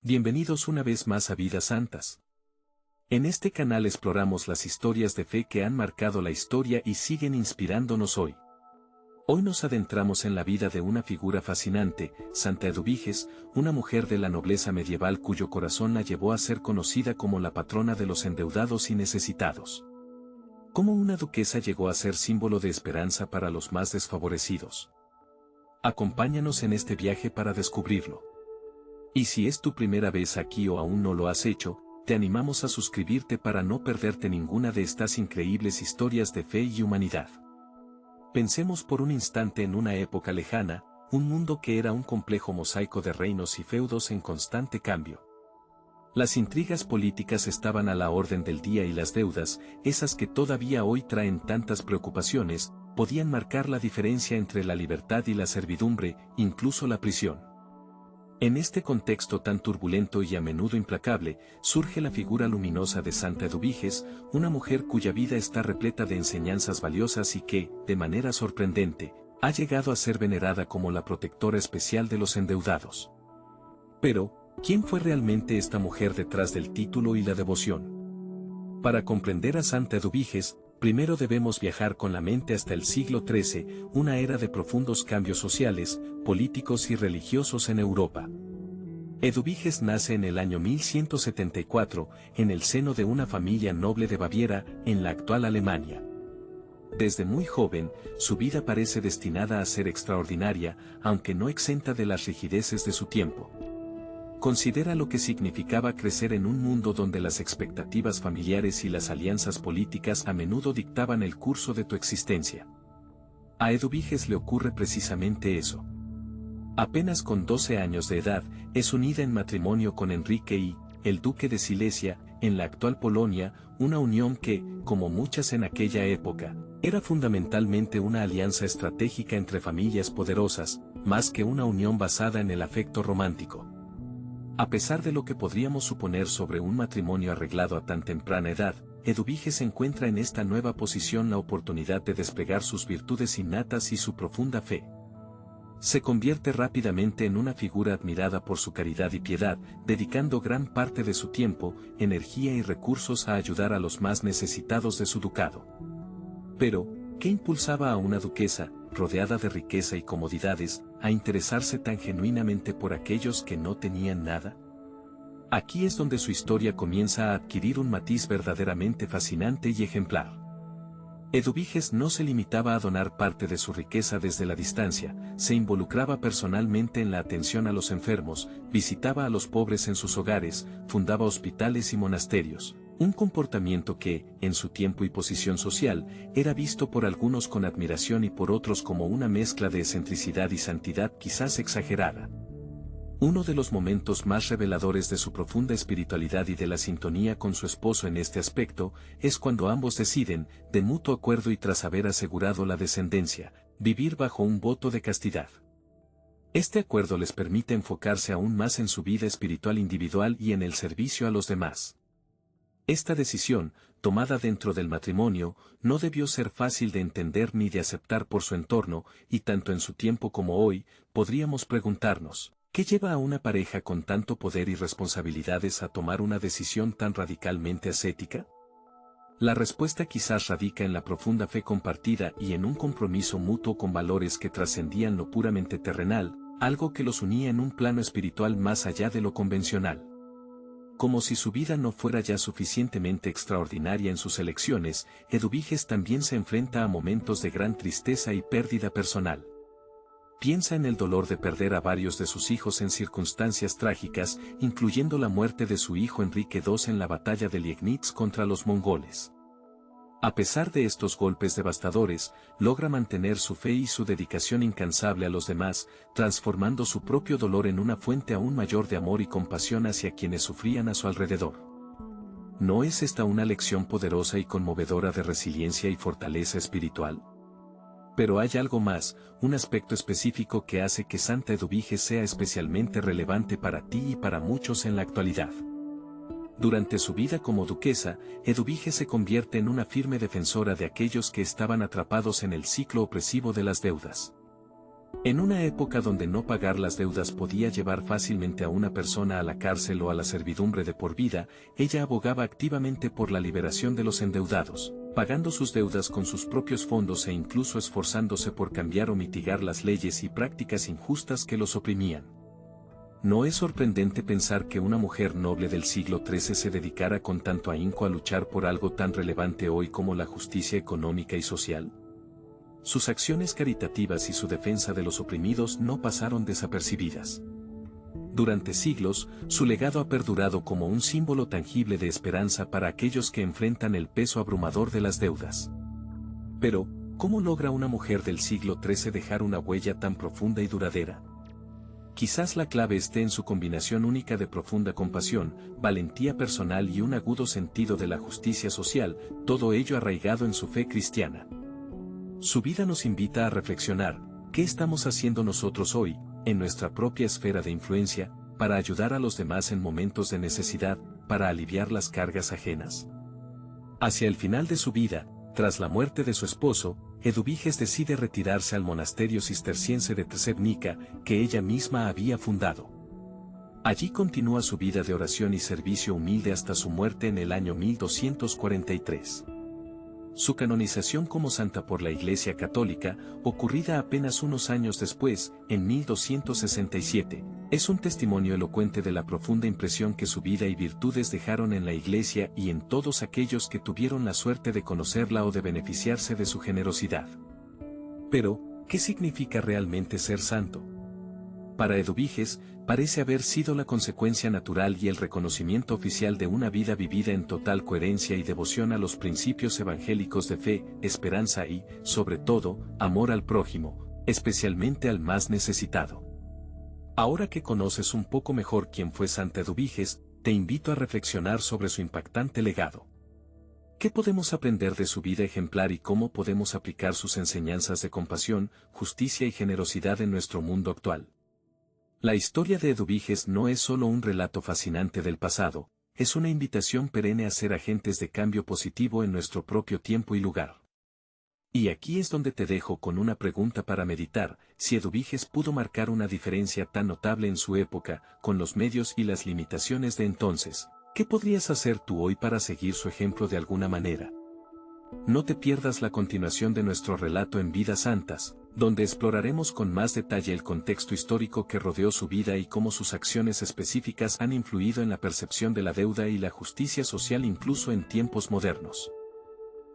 Bienvenidos una vez más a Vidas Santas. En este canal exploramos las historias de fe que han marcado la historia y siguen inspirándonos hoy. Hoy nos adentramos en la vida de una figura fascinante, Santa Eduviges, una mujer de la nobleza medieval cuyo corazón la llevó a ser conocida como la patrona de los endeudados y necesitados. ¿Cómo una duquesa llegó a ser símbolo de esperanza para los más desfavorecidos? Acompáñanos en este viaje para descubrirlo. Y si es tu primera vez aquí o aún no lo has hecho, te animamos a suscribirte para no perderte ninguna de estas increíbles historias de fe y humanidad. Pensemos por un instante en una época lejana, un mundo que era un complejo mosaico de reinos y feudos en constante cambio. Las intrigas políticas estaban a la orden del día y las deudas, esas que todavía hoy traen tantas preocupaciones, podían marcar la diferencia entre la libertad y la servidumbre, incluso la prisión. En este contexto tan turbulento y a menudo implacable, surge la figura luminosa de Santa Eduviges, una mujer cuya vida está repleta de enseñanzas valiosas y que, de manera sorprendente, ha llegado a ser venerada como la protectora especial de los endeudados. Pero, ¿quién fue realmente esta mujer detrás del título y la devoción? Para comprender a Santa Eduviges, primero debemos viajar con la mente hasta el siglo XIII, una era de profundos cambios sociales, políticos y religiosos en Europa. Eduviges nace en el año 1174, en el seno de una familia noble de Baviera, en la actual Alemania. Desde muy joven, su vida parece destinada a ser extraordinaria, aunque no exenta de las rigideces de su tiempo. Considera lo que significaba crecer en un mundo donde las expectativas familiares y las alianzas políticas a menudo dictaban el curso de tu existencia. A Eduviges le ocurre precisamente eso. Apenas con 12 años de edad, es unida en matrimonio con Enrique I, el duque de Silesia, en la actual Polonia, una unión que, como muchas en aquella época, era fundamentalmente una alianza estratégica entre familias poderosas, más que una unión basada en el afecto romántico. A pesar de lo que podríamos suponer sobre un matrimonio arreglado a tan temprana edad, Eduviges encuentra en esta nueva posición la oportunidad de desplegar sus virtudes innatas y su profunda fe. Se convierte rápidamente en una figura admirada por su caridad y piedad, dedicando gran parte de su tiempo, energía y recursos a ayudar a los más necesitados de su ducado. Pero, ¿qué impulsaba a una duquesa, rodeada de riqueza y comodidades, a interesarse tan genuinamente por aquellos que no tenían nada? Aquí es donde su historia comienza a adquirir un matiz verdaderamente fascinante y ejemplar. Eduviges no se limitaba a donar parte de su riqueza desde la distancia, se involucraba personalmente en la atención a los enfermos, visitaba a los pobres en sus hogares, fundaba hospitales y monasterios. Un comportamiento que, en su tiempo y posición social, era visto por algunos con admiración y por otros como una mezcla de excentricidad y santidad quizás exagerada. Uno de los momentos más reveladores de su profunda espiritualidad y de la sintonía con su esposo en este aspecto, es cuando ambos deciden, de mutuo acuerdo y tras haber asegurado la descendencia, vivir bajo un voto de castidad. Este acuerdo les permite enfocarse aún más en su vida espiritual individual y en el servicio a los demás. Esta decisión, tomada dentro del matrimonio, no debió ser fácil de entender ni de aceptar por su entorno, y tanto en su tiempo como hoy, podríamos preguntarnos, ¿qué lleva a una pareja con tanto poder y responsabilidades a tomar una decisión tan radicalmente ascética? La respuesta quizás radica en la profunda fe compartida y en un compromiso mutuo con valores que trascendían lo puramente terrenal, algo que los unía en un plano espiritual más allá de lo convencional. Como si su vida no fuera ya suficientemente extraordinaria en sus elecciones, Eduviges también se enfrenta a momentos de gran tristeza y pérdida personal. Piensa en el dolor de perder a varios de sus hijos en circunstancias trágicas, incluyendo la muerte de su hijo Enrique II en la batalla de Liegnitz contra los mongoles. A pesar de estos golpes devastadores, logra mantener su fe y su dedicación incansable a los demás, transformando su propio dolor en una fuente aún mayor de amor y compasión hacia quienes sufrían a su alrededor. ¿No es esta una lección poderosa y conmovedora de resiliencia y fortaleza espiritual? Pero hay algo más, un aspecto específico que hace que Santa Eduviges sea especialmente relevante para ti y para muchos en la actualidad. Durante su vida como duquesa, Eduviges se convierte en una firme defensora de aquellos que estaban atrapados en el ciclo opresivo de las deudas. En una época donde no pagar las deudas podía llevar fácilmente a una persona a la cárcel o a la servidumbre de por vida, ella abogaba activamente por la liberación de los endeudados, pagando sus deudas con sus propios fondos e incluso esforzándose por cambiar o mitigar las leyes y prácticas injustas que los oprimían. ¿No es sorprendente pensar que una mujer noble del siglo XIII se dedicara con tanto ahínco a luchar por algo tan relevante hoy como la justicia económica y social? Sus acciones caritativas y su defensa de los oprimidos no pasaron desapercibidas. Durante siglos, su legado ha perdurado como un símbolo tangible de esperanza para aquellos que enfrentan el peso abrumador de las deudas. Pero, ¿cómo logra una mujer del siglo XIII dejar una huella tan profunda y duradera? Quizás la clave esté en su combinación única de profunda compasión, valentía personal y un agudo sentido de la justicia social, todo ello arraigado en su fe cristiana. Su vida nos invita a reflexionar, ¿qué estamos haciendo nosotros hoy, en nuestra propia esfera de influencia, para ayudar a los demás en momentos de necesidad, para aliviar las cargas ajenas? Hacia el final de su vida, tras la muerte de su esposo, Eduviges decide retirarse al monasterio cisterciense de Trzebnica, que ella misma había fundado. Allí continúa su vida de oración y servicio humilde hasta su muerte en el año 1243. Su canonización como santa por la Iglesia Católica, ocurrida apenas unos años después, en 1267, es un testimonio elocuente de la profunda impresión que su vida y virtudes dejaron en la Iglesia y en todos aquellos que tuvieron la suerte de conocerla o de beneficiarse de su generosidad. Pero, ¿qué significa realmente ser santo? Para Eduviges, parece haber sido la consecuencia natural y el reconocimiento oficial de una vida vivida en total coherencia y devoción a los principios evangélicos de fe, esperanza y, sobre todo, amor al prójimo, especialmente al más necesitado. Ahora que conoces un poco mejor quién fue Santa Eduviges, te invito a reflexionar sobre su impactante legado. ¿Qué podemos aprender de su vida ejemplar y cómo podemos aplicar sus enseñanzas de compasión, justicia y generosidad en nuestro mundo actual? La historia de Eduviges no es solo un relato fascinante del pasado, es una invitación perenne a ser agentes de cambio positivo en nuestro propio tiempo y lugar. Y aquí es donde te dejo con una pregunta para meditar: si Eduviges pudo marcar una diferencia tan notable en su época, con los medios y las limitaciones de entonces, ¿qué podrías hacer tú hoy para seguir su ejemplo de alguna manera? No te pierdas la continuación de nuestro relato en Vidas Santas, donde exploraremos con más detalle el contexto histórico que rodeó su vida y cómo sus acciones específicas han influido en la percepción de la deuda y la justicia social incluso en tiempos modernos.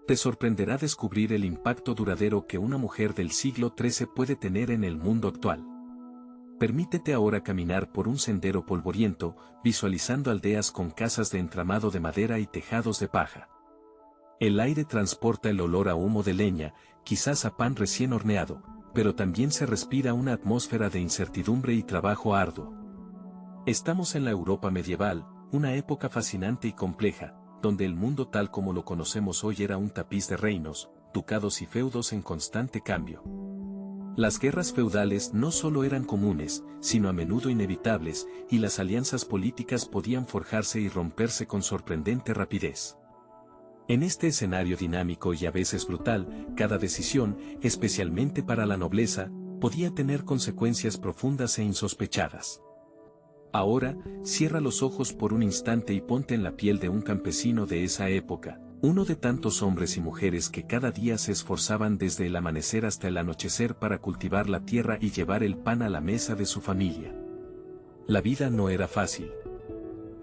Te sorprenderá descubrir el impacto duradero que una mujer del siglo XIII puede tener en el mundo actual. Permítete ahora caminar por un sendero polvoriento, visualizando aldeas con casas de entramado de madera y tejados de paja. El aire transporta el olor a humo de leña, quizás a pan recién horneado, pero también se respira una atmósfera de incertidumbre y trabajo arduo. Estamos en la Europa medieval, una época fascinante y compleja, donde el mundo tal como lo conocemos hoy era un tapiz de reinos, ducados y feudos en constante cambio. Las guerras feudales no solo eran comunes, sino a menudo inevitables, y las alianzas políticas podían forjarse y romperse con sorprendente rapidez. En este escenario dinámico y a veces brutal, cada decisión, especialmente para la nobleza, podía tener consecuencias profundas e insospechadas. Ahora, cierra los ojos por un instante y ponte en la piel de un campesino de esa época, uno de tantos hombres y mujeres que cada día se esforzaban desde el amanecer hasta el anochecer para cultivar la tierra y llevar el pan a la mesa de su familia. La vida no era fácil.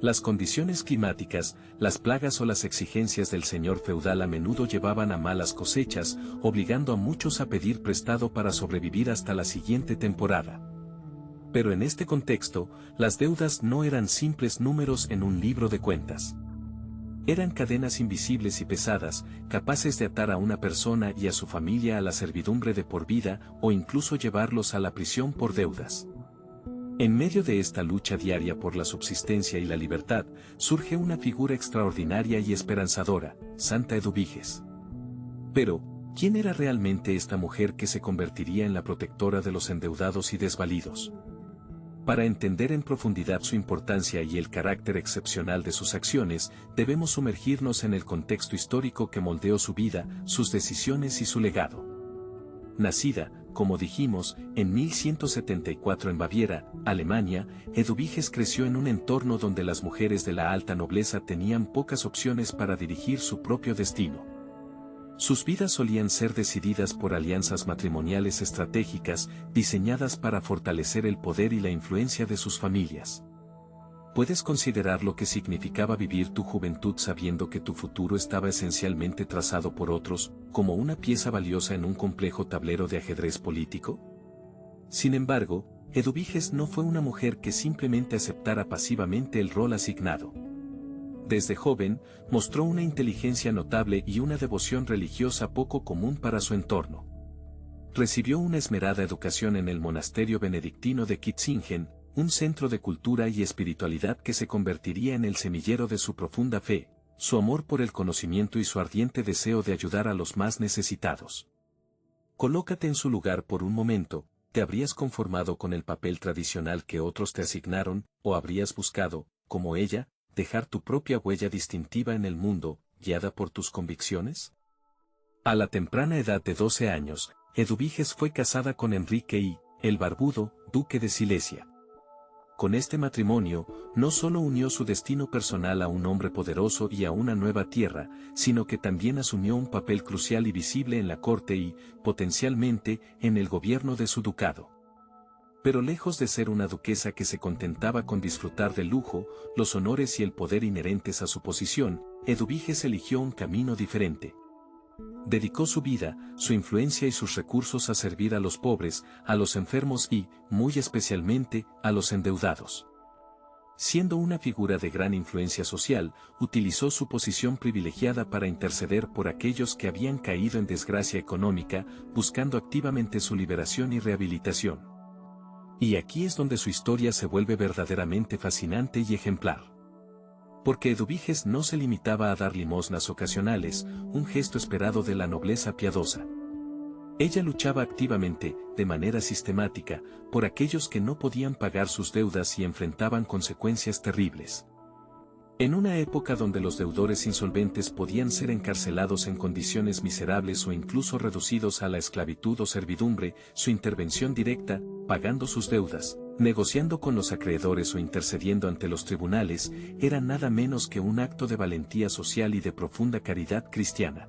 Las condiciones climáticas, las plagas o las exigencias del señor feudal a menudo llevaban a malas cosechas, obligando a muchos a pedir prestado para sobrevivir hasta la siguiente temporada. Pero en este contexto, las deudas no eran simples números en un libro de cuentas. Eran cadenas invisibles y pesadas, capaces de atar a una persona y a su familia a la servidumbre de por vida o incluso llevarlos a la prisión por deudas. En medio de esta lucha diaria por la subsistencia y la libertad, surge una figura extraordinaria y esperanzadora, Santa Eduviges. Pero, ¿quién era realmente esta mujer que se convertiría en la protectora de los endeudados y desvalidos? Para entender en profundidad su importancia y el carácter excepcional de sus acciones, debemos sumergirnos en el contexto histórico que moldeó su vida, sus decisiones y su legado. Nacida, como dijimos, en 1174 en Baviera, Alemania, Eduviges creció en un entorno donde las mujeres de la alta nobleza tenían pocas opciones para dirigir su propio destino. Sus vidas solían ser decididas por alianzas matrimoniales estratégicas, diseñadas para fortalecer el poder y la influencia de sus familias. ¿Puedes considerar lo que significaba vivir tu juventud sabiendo que tu futuro estaba esencialmente trazado por otros, como una pieza valiosa en un complejo tablero de ajedrez político? Sin embargo, Eduviges no fue una mujer que simplemente aceptara pasivamente el rol asignado. Desde joven, mostró una inteligencia notable y una devoción religiosa poco común para su entorno. Recibió una esmerada educación en el monasterio benedictino de Kitzingen, un centro de cultura y espiritualidad que se convertiría en el semillero de su profunda fe, su amor por el conocimiento y su ardiente deseo de ayudar a los más necesitados. Colócate en su lugar por un momento. ¿Te habrías conformado con el papel tradicional que otros te asignaron, o habrías buscado, como ella, dejar tu propia huella distintiva en el mundo, guiada por tus convicciones? A la temprana edad de 12 años, Eduviges fue casada con Enrique I, el Barbudo, duque de Silesia. Con este matrimonio, no solo unió su destino personal a un hombre poderoso y a una nueva tierra, sino que también asumió un papel crucial y visible en la corte y, potencialmente, en el gobierno de su ducado. Pero lejos de ser una duquesa que se contentaba con disfrutar del lujo, los honores y el poder inherentes a su posición, Eduviges eligió un camino diferente. Dedicó su vida, su influencia y sus recursos a servir a los pobres, a los enfermos y, muy especialmente, a los endeudados. Siendo una figura de gran influencia social, utilizó su posición privilegiada para interceder por aquellos que habían caído en desgracia económica, buscando activamente su liberación y rehabilitación. Y aquí es donde su historia se vuelve verdaderamente fascinante y ejemplar. Porque Eduviges no se limitaba a dar limosnas ocasionales, un gesto esperado de la nobleza piadosa. Ella luchaba activamente, de manera sistemática, por aquellos que no podían pagar sus deudas y enfrentaban consecuencias terribles. En una época donde los deudores insolventes podían ser encarcelados en condiciones miserables o incluso reducidos a la esclavitud o servidumbre, su intervención directa, pagando sus deudas, negociando con los acreedores o intercediendo ante los tribunales, era nada menos que un acto de valentía social y de profunda caridad cristiana.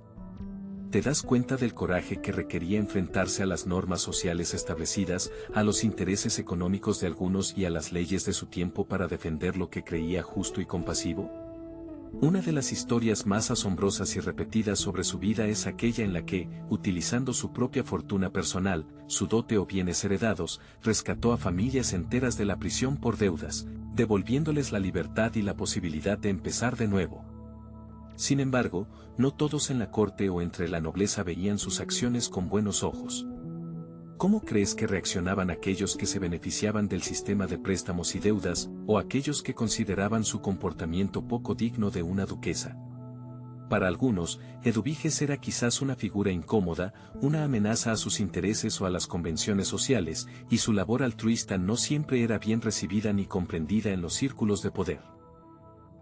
¿Te das cuenta del coraje que requería enfrentarse a las normas sociales establecidas, a los intereses económicos de algunos y a las leyes de su tiempo para defender lo que creía justo y compasivo? Una de las historias más asombrosas y repetidas sobre su vida es aquella en la que, utilizando su propia fortuna personal, su dote o bienes heredados, rescató a familias enteras de la prisión por deudas, devolviéndoles la libertad y la posibilidad de empezar de nuevo. Sin embargo, no todos en la corte o entre la nobleza veían sus acciones con buenos ojos. ¿Cómo crees que reaccionaban aquellos que se beneficiaban del sistema de préstamos y deudas, o aquellos que consideraban su comportamiento poco digno de una duquesa? Para algunos, Eduviges era quizás una figura incómoda, una amenaza a sus intereses o a las convenciones sociales, y su labor altruista no siempre era bien recibida ni comprendida en los círculos de poder.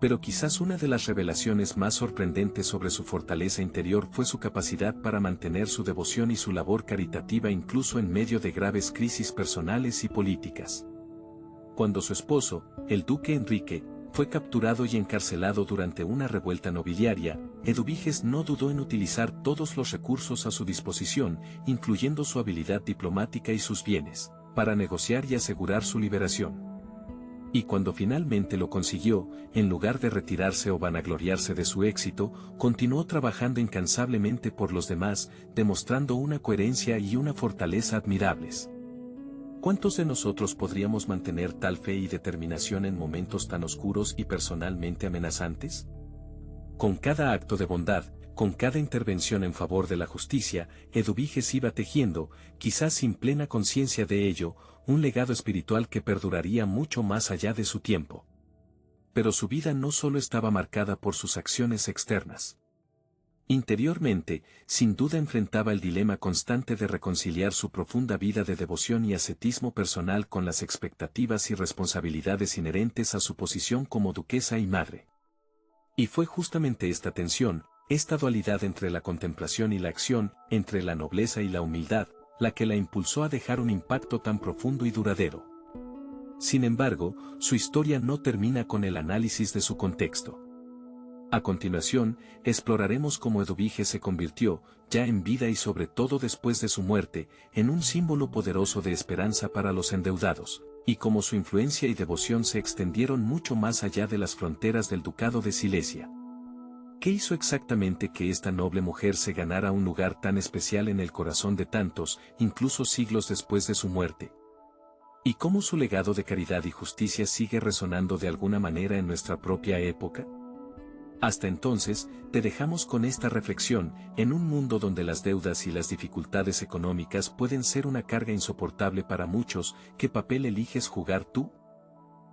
Pero quizás una de las revelaciones más sorprendentes sobre su fortaleza interior fue su capacidad para mantener su devoción y su labor caritativa incluso en medio de graves crisis personales y políticas. Cuando su esposo, el duque Enrique, fue capturado y encarcelado durante una revuelta nobiliaria, Eduviges no dudó en utilizar todos los recursos a su disposición, incluyendo su habilidad diplomática y sus bienes, para negociar y asegurar su liberación. Y cuando finalmente lo consiguió, en lugar de retirarse o vanagloriarse de su éxito, continuó trabajando incansablemente por los demás, demostrando una coherencia y una fortaleza admirables. ¿Cuántos de nosotros podríamos mantener tal fe y determinación en momentos tan oscuros y personalmente amenazantes? Con cada acto de bondad, con cada intervención en favor de la justicia, Eduviges iba tejiendo, quizás sin plena conciencia de ello, un legado espiritual que perduraría mucho más allá de su tiempo. Pero su vida no solo estaba marcada por sus acciones externas. Interiormente, sin duda enfrentaba el dilema constante de reconciliar su profunda vida de devoción y ascetismo personal con las expectativas y responsabilidades inherentes a su posición como duquesa y madre. Y fue justamente esta tensión, esta dualidad entre la contemplación y la acción, entre la nobleza y la humildad, la que la impulsó a dejar un impacto tan profundo y duradero. Sin embargo, su historia no termina con el análisis de su contexto. A continuación, exploraremos cómo Eduviges se convirtió, ya en vida y sobre todo después de su muerte, en un símbolo poderoso de esperanza para los endeudados, y cómo su influencia y devoción se extendieron mucho más allá de las fronteras del Ducado de Silesia. ¿Qué hizo exactamente que esta noble mujer se ganara un lugar tan especial en el corazón de tantos, incluso siglos después de su muerte? ¿Y cómo su legado de caridad y justicia sigue resonando de alguna manera en nuestra propia época? Hasta entonces, te dejamos con esta reflexión: en un mundo donde las deudas y las dificultades económicas pueden ser una carga insoportable para muchos, ¿qué papel eliges jugar tú?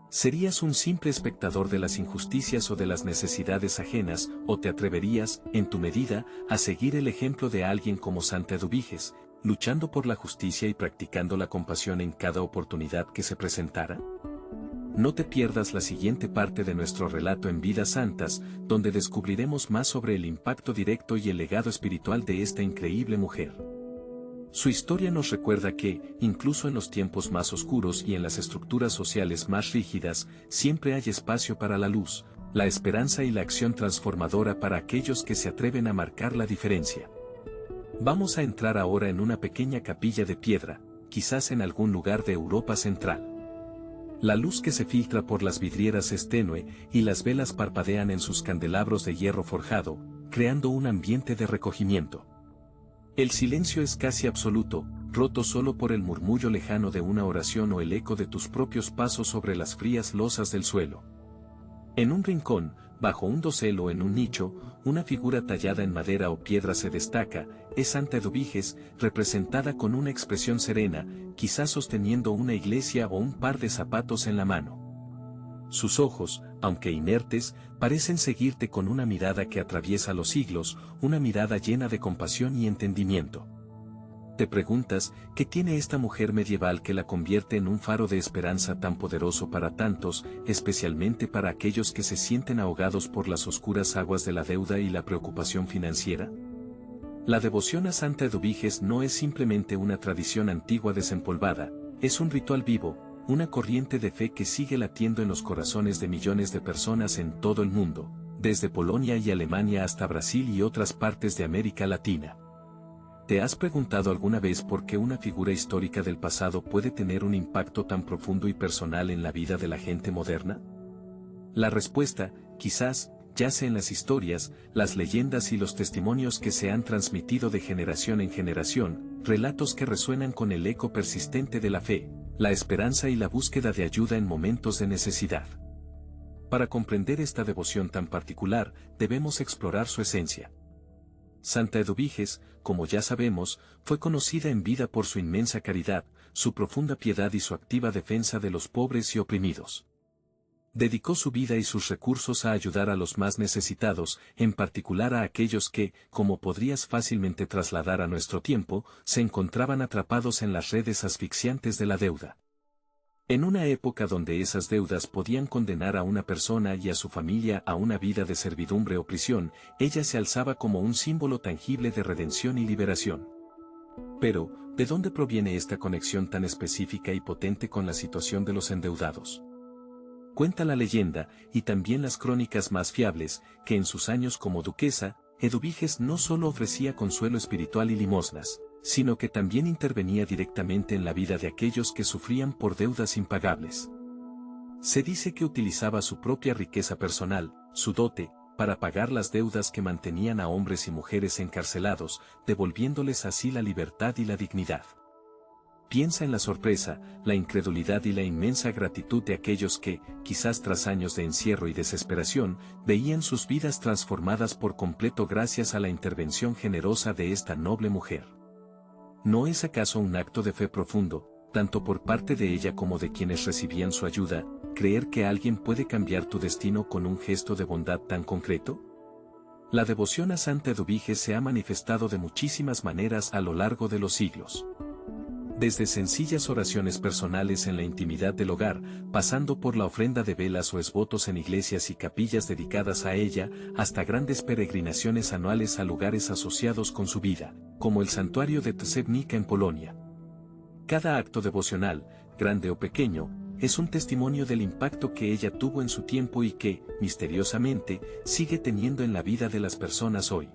¿Serías un simple espectador de las injusticias o de las necesidades ajenas, o te atreverías, en tu medida, a seguir el ejemplo de alguien como Santa Eduviges, luchando por la justicia y practicando la compasión en cada oportunidad que se presentara? No te pierdas la siguiente parte de nuestro relato en Vidas Santas, donde descubriremos más sobre el impacto directo y el legado espiritual de esta increíble mujer. Su historia nos recuerda que, incluso en los tiempos más oscuros y en las estructuras sociales más rígidas, siempre hay espacio para la luz, la esperanza y la acción transformadora para aquellos que se atreven a marcar la diferencia. Vamos a entrar ahora en una pequeña capilla de piedra, quizás en algún lugar de Europa Central. La luz que se filtra por las vidrieras es tenue, y las velas parpadean en sus candelabros de hierro forjado, creando un ambiente de recogimiento. El silencio es casi absoluto, roto solo por el murmullo lejano de una oración o el eco de tus propios pasos sobre las frías losas del suelo. En un rincón, bajo un dosel o en un nicho, una figura tallada en madera o piedra se destaca: es Santa Eduviges, representada con una expresión serena, quizás sosteniendo una iglesia o un par de zapatos en la mano. Sus ojos, aunque inertes, parecen seguirte con una mirada que atraviesa los siglos, una mirada llena de compasión y entendimiento. Te preguntas, ¿qué tiene esta mujer medieval que la convierte en un faro de esperanza tan poderoso para tantos, especialmente para aquellos que se sienten ahogados por las oscuras aguas de la deuda y la preocupación financiera? La devoción a Santa Eduviges no es simplemente una tradición antigua desempolvada, es un ritual vivo, una corriente de fe que sigue latiendo en los corazones de millones de personas en todo el mundo, desde Polonia y Alemania hasta Brasil y otras partes de América Latina. ¿Te has preguntado alguna vez por qué una figura histórica del pasado puede tener un impacto tan profundo y personal en la vida de la gente moderna? La respuesta, quizás, yace en las historias, las leyendas y los testimonios que se han transmitido de generación en generación, relatos que resuenan con el eco persistente de la fe, la esperanza y la búsqueda de ayuda en momentos de necesidad. Para comprender esta devoción tan particular, debemos explorar su esencia. Santa Eduviges, como ya sabemos, fue conocida en vida por su inmensa caridad, su profunda piedad y su activa defensa de los pobres y oprimidos. Dedicó su vida y sus recursos a ayudar a los más necesitados, en particular a aquellos que, como podrías fácilmente trasladar a nuestro tiempo, se encontraban atrapados en las redes asfixiantes de la deuda. En una época donde esas deudas podían condenar a una persona y a su familia a una vida de servidumbre o prisión, ella se alzaba como un símbolo tangible de redención y liberación. Pero, ¿de dónde proviene esta conexión tan específica y potente con la situación de los endeudados? Cuenta la leyenda, y también las crónicas más fiables, que en sus años como duquesa, Eduviges no solo ofrecía consuelo espiritual y limosnas, sino que también intervenía directamente en la vida de aquellos que sufrían por deudas impagables. Se dice que utilizaba su propia riqueza personal, su dote, para pagar las deudas que mantenían a hombres y mujeres encarcelados, devolviéndoles así la libertad y la dignidad. Piensa en la sorpresa, la incredulidad y la inmensa gratitud de aquellos que, quizás tras años de encierro y desesperación, veían sus vidas transformadas por completo gracias a la intervención generosa de esta noble mujer. ¿No es acaso un acto de fe profundo, tanto por parte de ella como de quienes recibían su ayuda, creer que alguien puede cambiar tu destino con un gesto de bondad tan concreto? La devoción a Santa Eduviges se ha manifestado de muchísimas maneras a lo largo de los siglos. Desde sencillas oraciones personales en la intimidad del hogar, pasando por la ofrenda de velas o esvotos en iglesias y capillas dedicadas a ella, hasta grandes peregrinaciones anuales a lugares asociados con su vida, como el santuario de Trzebnica en Polonia. Cada acto devocional, grande o pequeño, es un testimonio del impacto que ella tuvo en su tiempo y que, misteriosamente, sigue teniendo en la vida de las personas hoy.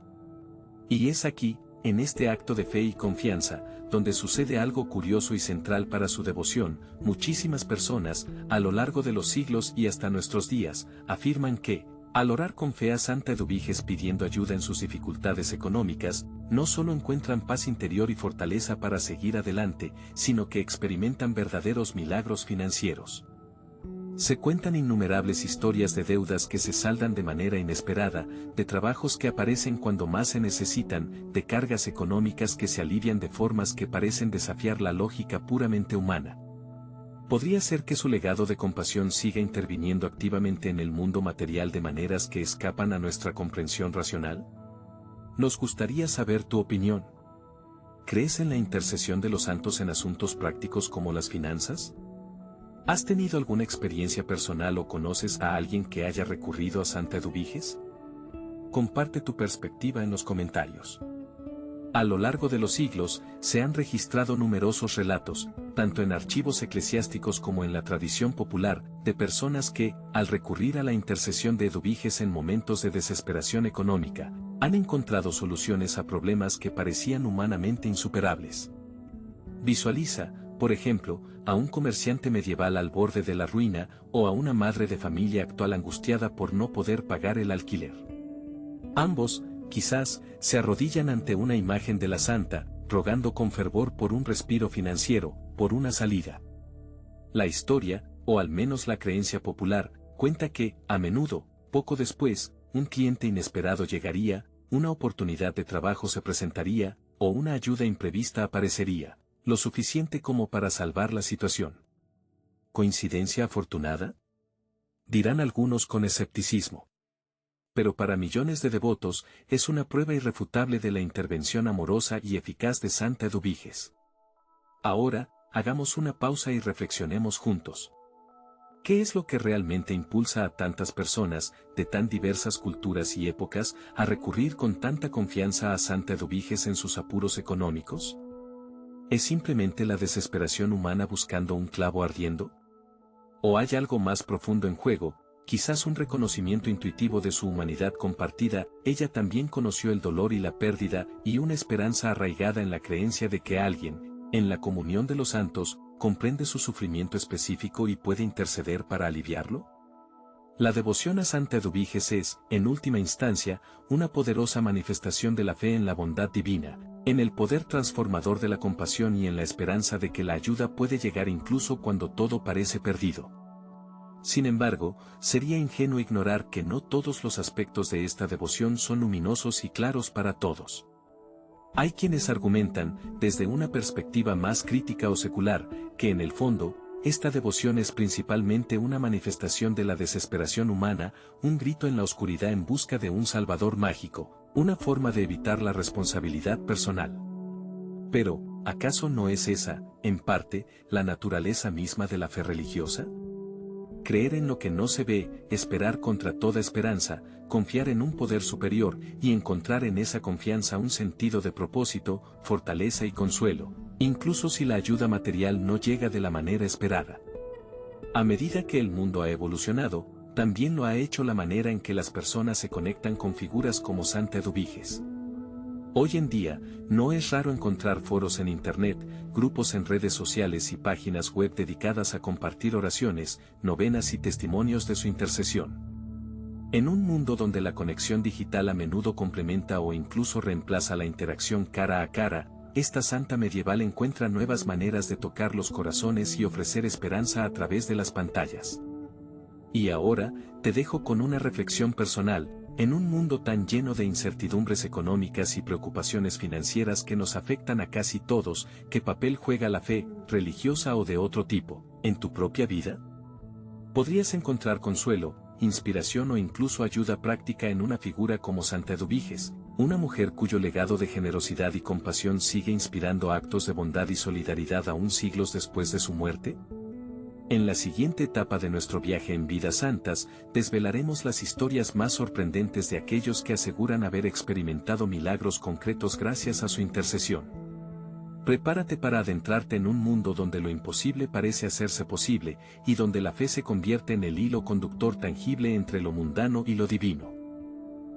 Y es aquí, en este acto de fe y confianza, donde sucede algo curioso y central para su devoción. Muchísimas personas, a lo largo de los siglos y hasta nuestros días, afirman que, al orar con fe a Santa Eduviges pidiendo ayuda en sus dificultades económicas, no solo encuentran paz interior y fortaleza para seguir adelante, sino que experimentan verdaderos milagros financieros. Se cuentan innumerables historias de deudas que se saldan de manera inesperada, de trabajos que aparecen cuando más se necesitan, de cargas económicas que se alivian de formas que parecen desafiar la lógica puramente humana. ¿Podría ser que su legado de compasión siga interviniendo activamente en el mundo material de maneras que escapan a nuestra comprensión racional? Nos gustaría saber tu opinión. ¿Crees en la intercesión de los santos en asuntos prácticos como las finanzas? ¿Has tenido alguna experiencia personal o conoces a alguien que haya recurrido a Santa Eduviges? Comparte tu perspectiva en los comentarios. A lo largo de los siglos, se han registrado numerosos relatos, tanto en archivos eclesiásticos como en la tradición popular, de personas que, al recurrir a la intercesión de Eduviges en momentos de desesperación económica, han encontrado soluciones a problemas que parecían humanamente insuperables. Visualiza, por ejemplo, a un comerciante medieval al borde de la ruina, o a una madre de familia actual angustiada por no poder pagar el alquiler. Ambos, quizás, se arrodillan ante una imagen de la santa, rogando con fervor por un respiro financiero, por una salida. La historia, o al menos la creencia popular, cuenta que, a menudo, poco después, un cliente inesperado llegaría, una oportunidad de trabajo se presentaría, o una ayuda imprevista aparecería, lo suficiente como para salvar la situación. ¿Coincidencia afortunada? Dirán algunos con escepticismo. Pero para millones de devotos, es una prueba irrefutable de la intervención amorosa y eficaz de Santa Eduviges. Ahora, hagamos una pausa y reflexionemos juntos. ¿Qué es lo que realmente impulsa a tantas personas, de tan diversas culturas y épocas, a recurrir con tanta confianza a Santa Eduviges en sus apuros económicos? ¿Es simplemente la desesperación humana buscando un clavo ardiendo? ¿O hay algo más profundo en juego, quizás un reconocimiento intuitivo de su humanidad compartida? Ella también conoció el dolor y la pérdida, y una esperanza arraigada en la creencia de que alguien, en la comunión de los santos, comprende su sufrimiento específico y puede interceder para aliviarlo. La devoción a Santa Eduviges es, en última instancia, una poderosa manifestación de la fe en la bondad divina, en el poder transformador de la compasión y en la esperanza de que la ayuda puede llegar incluso cuando todo parece perdido. Sin embargo, sería ingenuo ignorar que no todos los aspectos de esta devoción son luminosos y claros para todos. Hay quienes argumentan, desde una perspectiva más crítica o secular, que en el fondo, esta devoción es principalmente una manifestación de la desesperación humana, un grito en la oscuridad en busca de un salvador mágico, una forma de evitar la responsabilidad personal. Pero, ¿acaso no es esa, en parte, la naturaleza misma de la fe religiosa? Creer en lo que no se ve, esperar contra toda esperanza, confiar en un poder superior y encontrar en esa confianza un sentido de propósito, fortaleza y consuelo, incluso si la ayuda material no llega de la manera esperada. A medida que el mundo ha evolucionado, también lo ha hecho la manera en que las personas se conectan con figuras como Santa Eduviges. Hoy en día, no es raro encontrar foros en Internet, grupos en redes sociales y páginas web dedicadas a compartir oraciones, novenas y testimonios de su intercesión. En un mundo donde la conexión digital a menudo complementa o incluso reemplaza la interacción cara a cara, esta santa medieval encuentra nuevas maneras de tocar los corazones y ofrecer esperanza a través de las pantallas. Y ahora, te dejo con una reflexión personal. En un mundo tan lleno de incertidumbres económicas y preocupaciones financieras que nos afectan a casi todos, ¿qué papel juega la fe, religiosa o de otro tipo, en tu propia vida? ¿Podrías encontrar consuelo, inspiración o incluso ayuda práctica en una figura como Santa Eduviges, Una mujer cuyo legado de generosidad y compasión sigue inspirando actos de bondad y solidaridad aún siglos después de su muerte. En la siguiente etapa de nuestro viaje en Vidas Santas, desvelaremos las historias más sorprendentes de aquellos que aseguran haber experimentado milagros concretos gracias a su intercesión. Prepárate para adentrarte en un mundo donde lo imposible parece hacerse posible, y donde la fe se convierte en el hilo conductor tangible entre lo mundano y lo divino.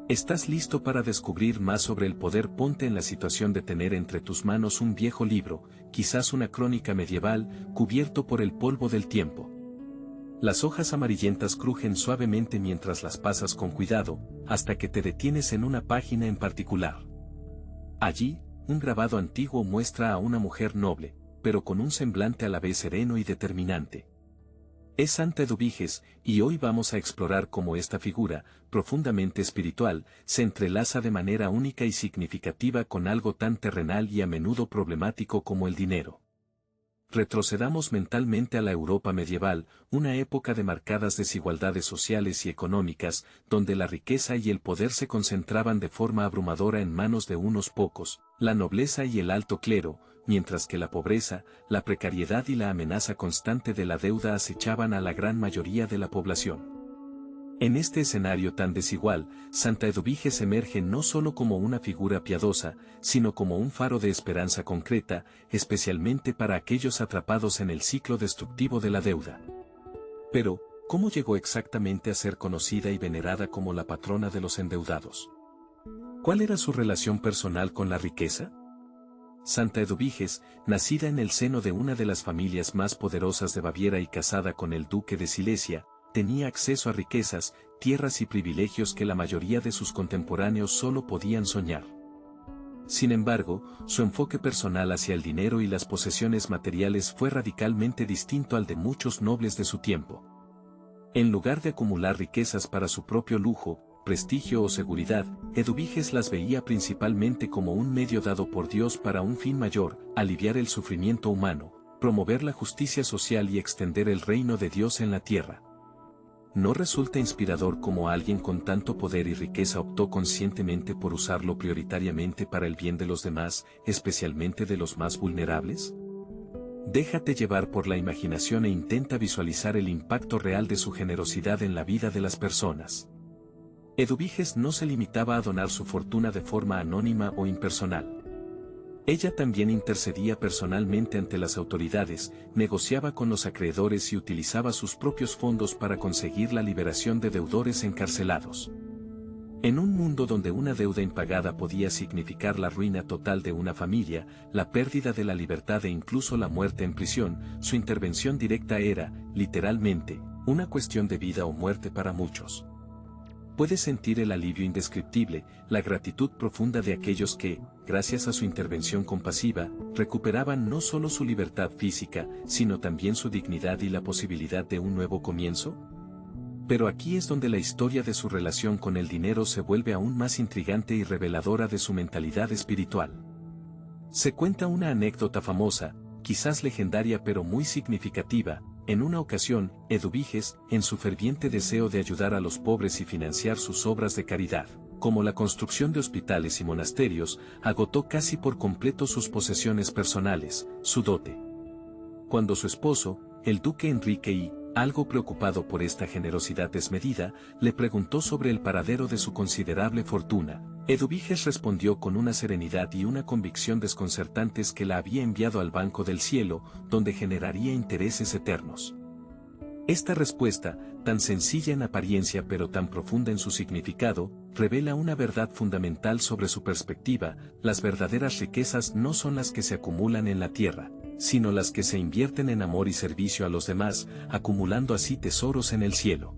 ¿Estás listo para descubrir más sobre el poder? Ponte en la situación de tener entre tus manos un viejo libro, quizás una crónica medieval, cubierto por el polvo del tiempo. Las hojas amarillentas crujen suavemente mientras las pasas con cuidado, hasta que te detienes en una página en particular. Allí, un grabado antiguo muestra a una mujer noble, pero con un semblante a la vez sereno y determinante. Es Santa Eduviges, y hoy vamos a explorar cómo esta figura, profundamente espiritual, se entrelaza de manera única y significativa con algo tan terrenal y a menudo problemático como el dinero. Retrocedamos mentalmente a la Europa medieval, una época de marcadas desigualdades sociales y económicas, donde la riqueza y el poder se concentraban de forma abrumadora en manos de unos pocos, la nobleza y el alto clero, mientras que la pobreza, la precariedad y la amenaza constante de la deuda acechaban a la gran mayoría de la población. En este escenario tan desigual, Santa Eduviges emerge no solo como una figura piadosa, sino como un faro de esperanza concreta, especialmente para aquellos atrapados en el ciclo destructivo de la deuda. Pero, ¿cómo llegó exactamente a ser conocida y venerada como la patrona de los endeudados? ¿Cuál era su relación personal con la riqueza? Santa Eduviges, nacida en el seno de una de las familias más poderosas de Baviera y casada con el duque de Silesia, tenía acceso a riquezas, tierras y privilegios que la mayoría de sus contemporáneos solo podían soñar. Sin embargo, su enfoque personal hacia el dinero y las posesiones materiales fue radicalmente distinto al de muchos nobles de su tiempo. En lugar de acumular riquezas para su propio lujo, prestigio o seguridad, Eduviges las veía principalmente como un medio dado por Dios para un fin mayor, aliviar el sufrimiento humano, promover la justicia social y extender el reino de Dios en la tierra. ¿No resulta inspirador cómo alguien con tanto poder y riqueza optó conscientemente por usarlo prioritariamente para el bien de los demás, especialmente de los más vulnerables? Déjate llevar por la imaginación e intenta visualizar el impacto real de su generosidad en la vida de las personas. Eduviges no se limitaba a donar su fortuna de forma anónima o impersonal. Ella también intercedía personalmente ante las autoridades, negociaba con los acreedores y utilizaba sus propios fondos para conseguir la liberación de deudores encarcelados. En un mundo donde una deuda impagada podía significar la ruina total de una familia, la pérdida de la libertad e incluso la muerte en prisión, su intervención directa era, literalmente, una cuestión de vida o muerte para muchos. Puedes sentir el alivio indescriptible, la gratitud profunda de aquellos que, gracias a su intervención compasiva, recuperaban no solo su libertad física, sino también su dignidad y la posibilidad de un nuevo comienzo. Pero aquí es donde la historia de su relación con el dinero se vuelve aún más intrigante y reveladora de su mentalidad espiritual. Se cuenta una anécdota famosa, quizás legendaria pero muy significativa. En una ocasión, Eduviges, en su ferviente deseo de ayudar a los pobres y financiar sus obras de caridad, como la construcción de hospitales y monasterios, agotó casi por completo sus posesiones personales, su dote. Cuando su esposo, el duque Enrique I, algo preocupado por esta generosidad desmedida, le preguntó sobre el paradero de su considerable fortuna, Eduviges respondió con una serenidad y una convicción desconcertantes que la había enviado al Banco del Cielo, donde generaría intereses eternos. Esta respuesta, tan sencilla en apariencia pero tan profunda en su significado, revela una verdad fundamental sobre su perspectiva: las verdaderas riquezas no son las que se acumulan en la tierra, sino las que se invierten en amor y servicio a los demás, acumulando así tesoros en el cielo.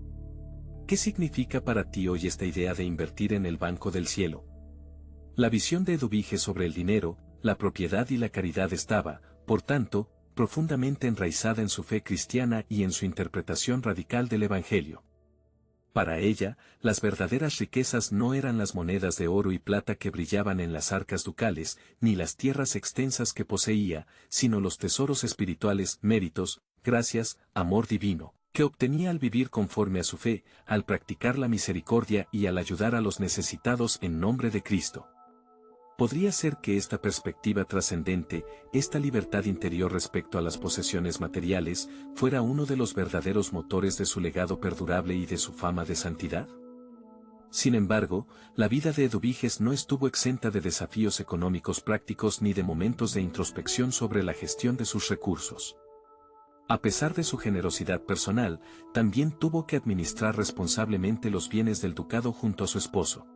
¿Qué significa para ti hoy esta idea de invertir en el Banco del Cielo? La visión de Eduviges sobre el dinero, la propiedad y la caridad estaba, por tanto, profundamente enraizada en su fe cristiana y en su interpretación radical del Evangelio. Para ella, las verdaderas riquezas no eran las monedas de oro y plata que brillaban en las arcas ducales, ni las tierras extensas que poseía, sino los tesoros espirituales, méritos, gracias, amor divino, que obtenía al vivir conforme a su fe, al practicar la misericordia y al ayudar a los necesitados en nombre de Cristo. Podría ser que esta perspectiva trascendente, esta libertad interior respecto a las posesiones materiales, fuera uno de los verdaderos motores de su legado perdurable y de su fama de santidad. Sin embargo, la vida de Eduviges no estuvo exenta de desafíos económicos prácticos ni de momentos de introspección sobre la gestión de sus recursos. A pesar de su generosidad personal, también tuvo que administrar responsablemente los bienes del ducado junto a su esposo.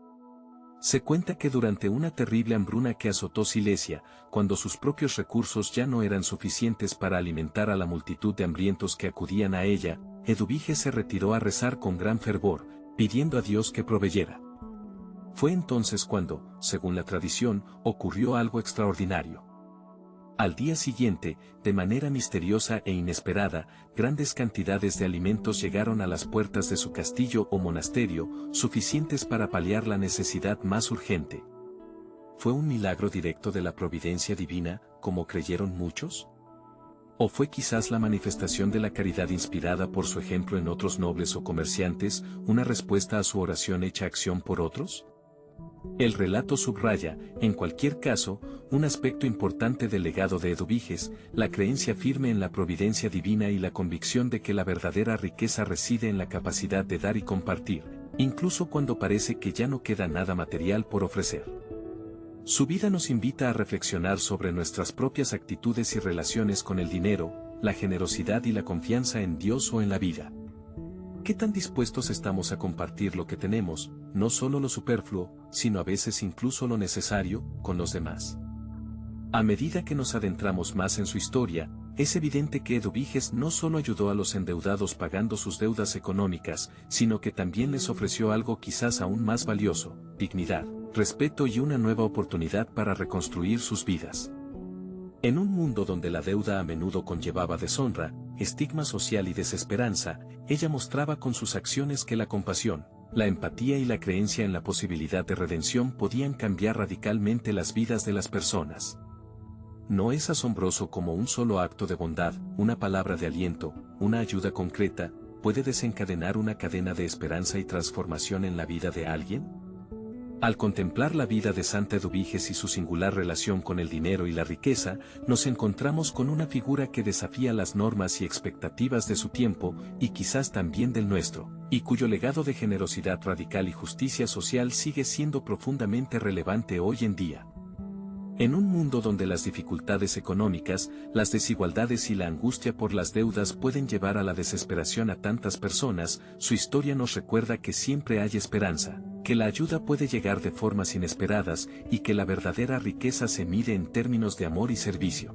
Se cuenta que durante una terrible hambruna que azotó Silesia, cuando sus propios recursos ya no eran suficientes para alimentar a la multitud de hambrientos que acudían a ella, Eduviges se retiró a rezar con gran fervor, pidiendo a Dios que proveyera. Fue entonces cuando, según la tradición, ocurrió algo extraordinario. Al día siguiente, de manera misteriosa e inesperada, grandes cantidades de alimentos llegaron a las puertas de su castillo o monasterio, suficientes para paliar la necesidad más urgente. ¿Fue un milagro directo de la providencia divina, como creyeron muchos? ¿O fue quizás la manifestación de la caridad inspirada por su ejemplo en otros nobles o comerciantes, una respuesta a su oración hecha acción por otros? El relato subraya, en cualquier caso, un aspecto importante del legado de Eduviges, la creencia firme en la providencia divina y la convicción de que la verdadera riqueza reside en la capacidad de dar y compartir, incluso cuando parece que ya no queda nada material por ofrecer. Su vida nos invita a reflexionar sobre nuestras propias actitudes y relaciones con el dinero, la generosidad y la confianza en Dios o en la vida. ¿Qué tan dispuestos estamos a compartir lo que tenemos, no solo lo superfluo, sino a veces incluso lo necesario, con los demás? A medida que nos adentramos más en su historia, es evidente que Eduviges no solo ayudó a los endeudados pagando sus deudas económicas, sino que también les ofreció algo quizás aún más valioso: dignidad, respeto y una nueva oportunidad para reconstruir sus vidas. En un mundo donde la deuda a menudo conllevaba deshonra, estigma social y desesperanza, ella mostraba con sus acciones que la compasión, la empatía y la creencia en la posibilidad de redención podían cambiar radicalmente las vidas de las personas. ¿No es asombroso cómo un solo acto de bondad, una palabra de aliento, una ayuda concreta, puede desencadenar una cadena de esperanza y transformación en la vida de alguien? Al contemplar la vida de Santa Eduviges y su singular relación con el dinero y la riqueza, nos encontramos con una figura que desafía las normas y expectativas de su tiempo, y quizás también del nuestro, y cuyo legado de generosidad radical y justicia social sigue siendo profundamente relevante hoy en día. En un mundo donde las dificultades económicas, las desigualdades y la angustia por las deudas pueden llevar a la desesperación a tantas personas, su historia nos recuerda que siempre hay esperanza, que la ayuda puede llegar de formas inesperadas y que la verdadera riqueza se mide en términos de amor y servicio.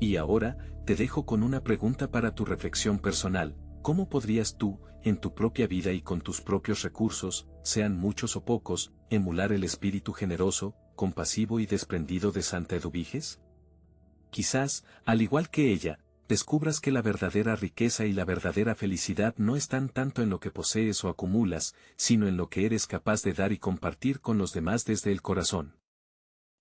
Y ahora, te dejo con una pregunta para tu reflexión personal: ¿cómo podrías tú, en tu propia vida y con tus propios recursos, sean muchos o pocos, emular el espíritu generoso, compasivo y desprendido de Santa Eduviges? Quizás, al igual que ella, descubras que la verdadera riqueza y la verdadera felicidad no están tanto en lo que posees o acumulas, sino en lo que eres capaz de dar y compartir con los demás desde el corazón.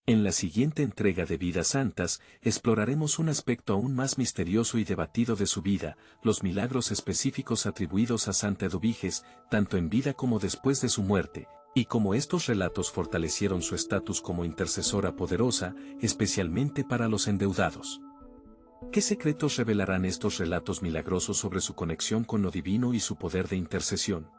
En la siguiente entrega de Vidas Santas, exploraremos un aspecto aún más misterioso y debatido de su vida: los milagros específicos atribuidos a Santa Eduviges, tanto en vida como después de su muerte, y cómo estos relatos fortalecieron su estatus como intercesora poderosa, especialmente para los endeudados. ¿Qué secretos revelarán estos relatos milagrosos sobre su conexión con lo divino y su poder de intercesión?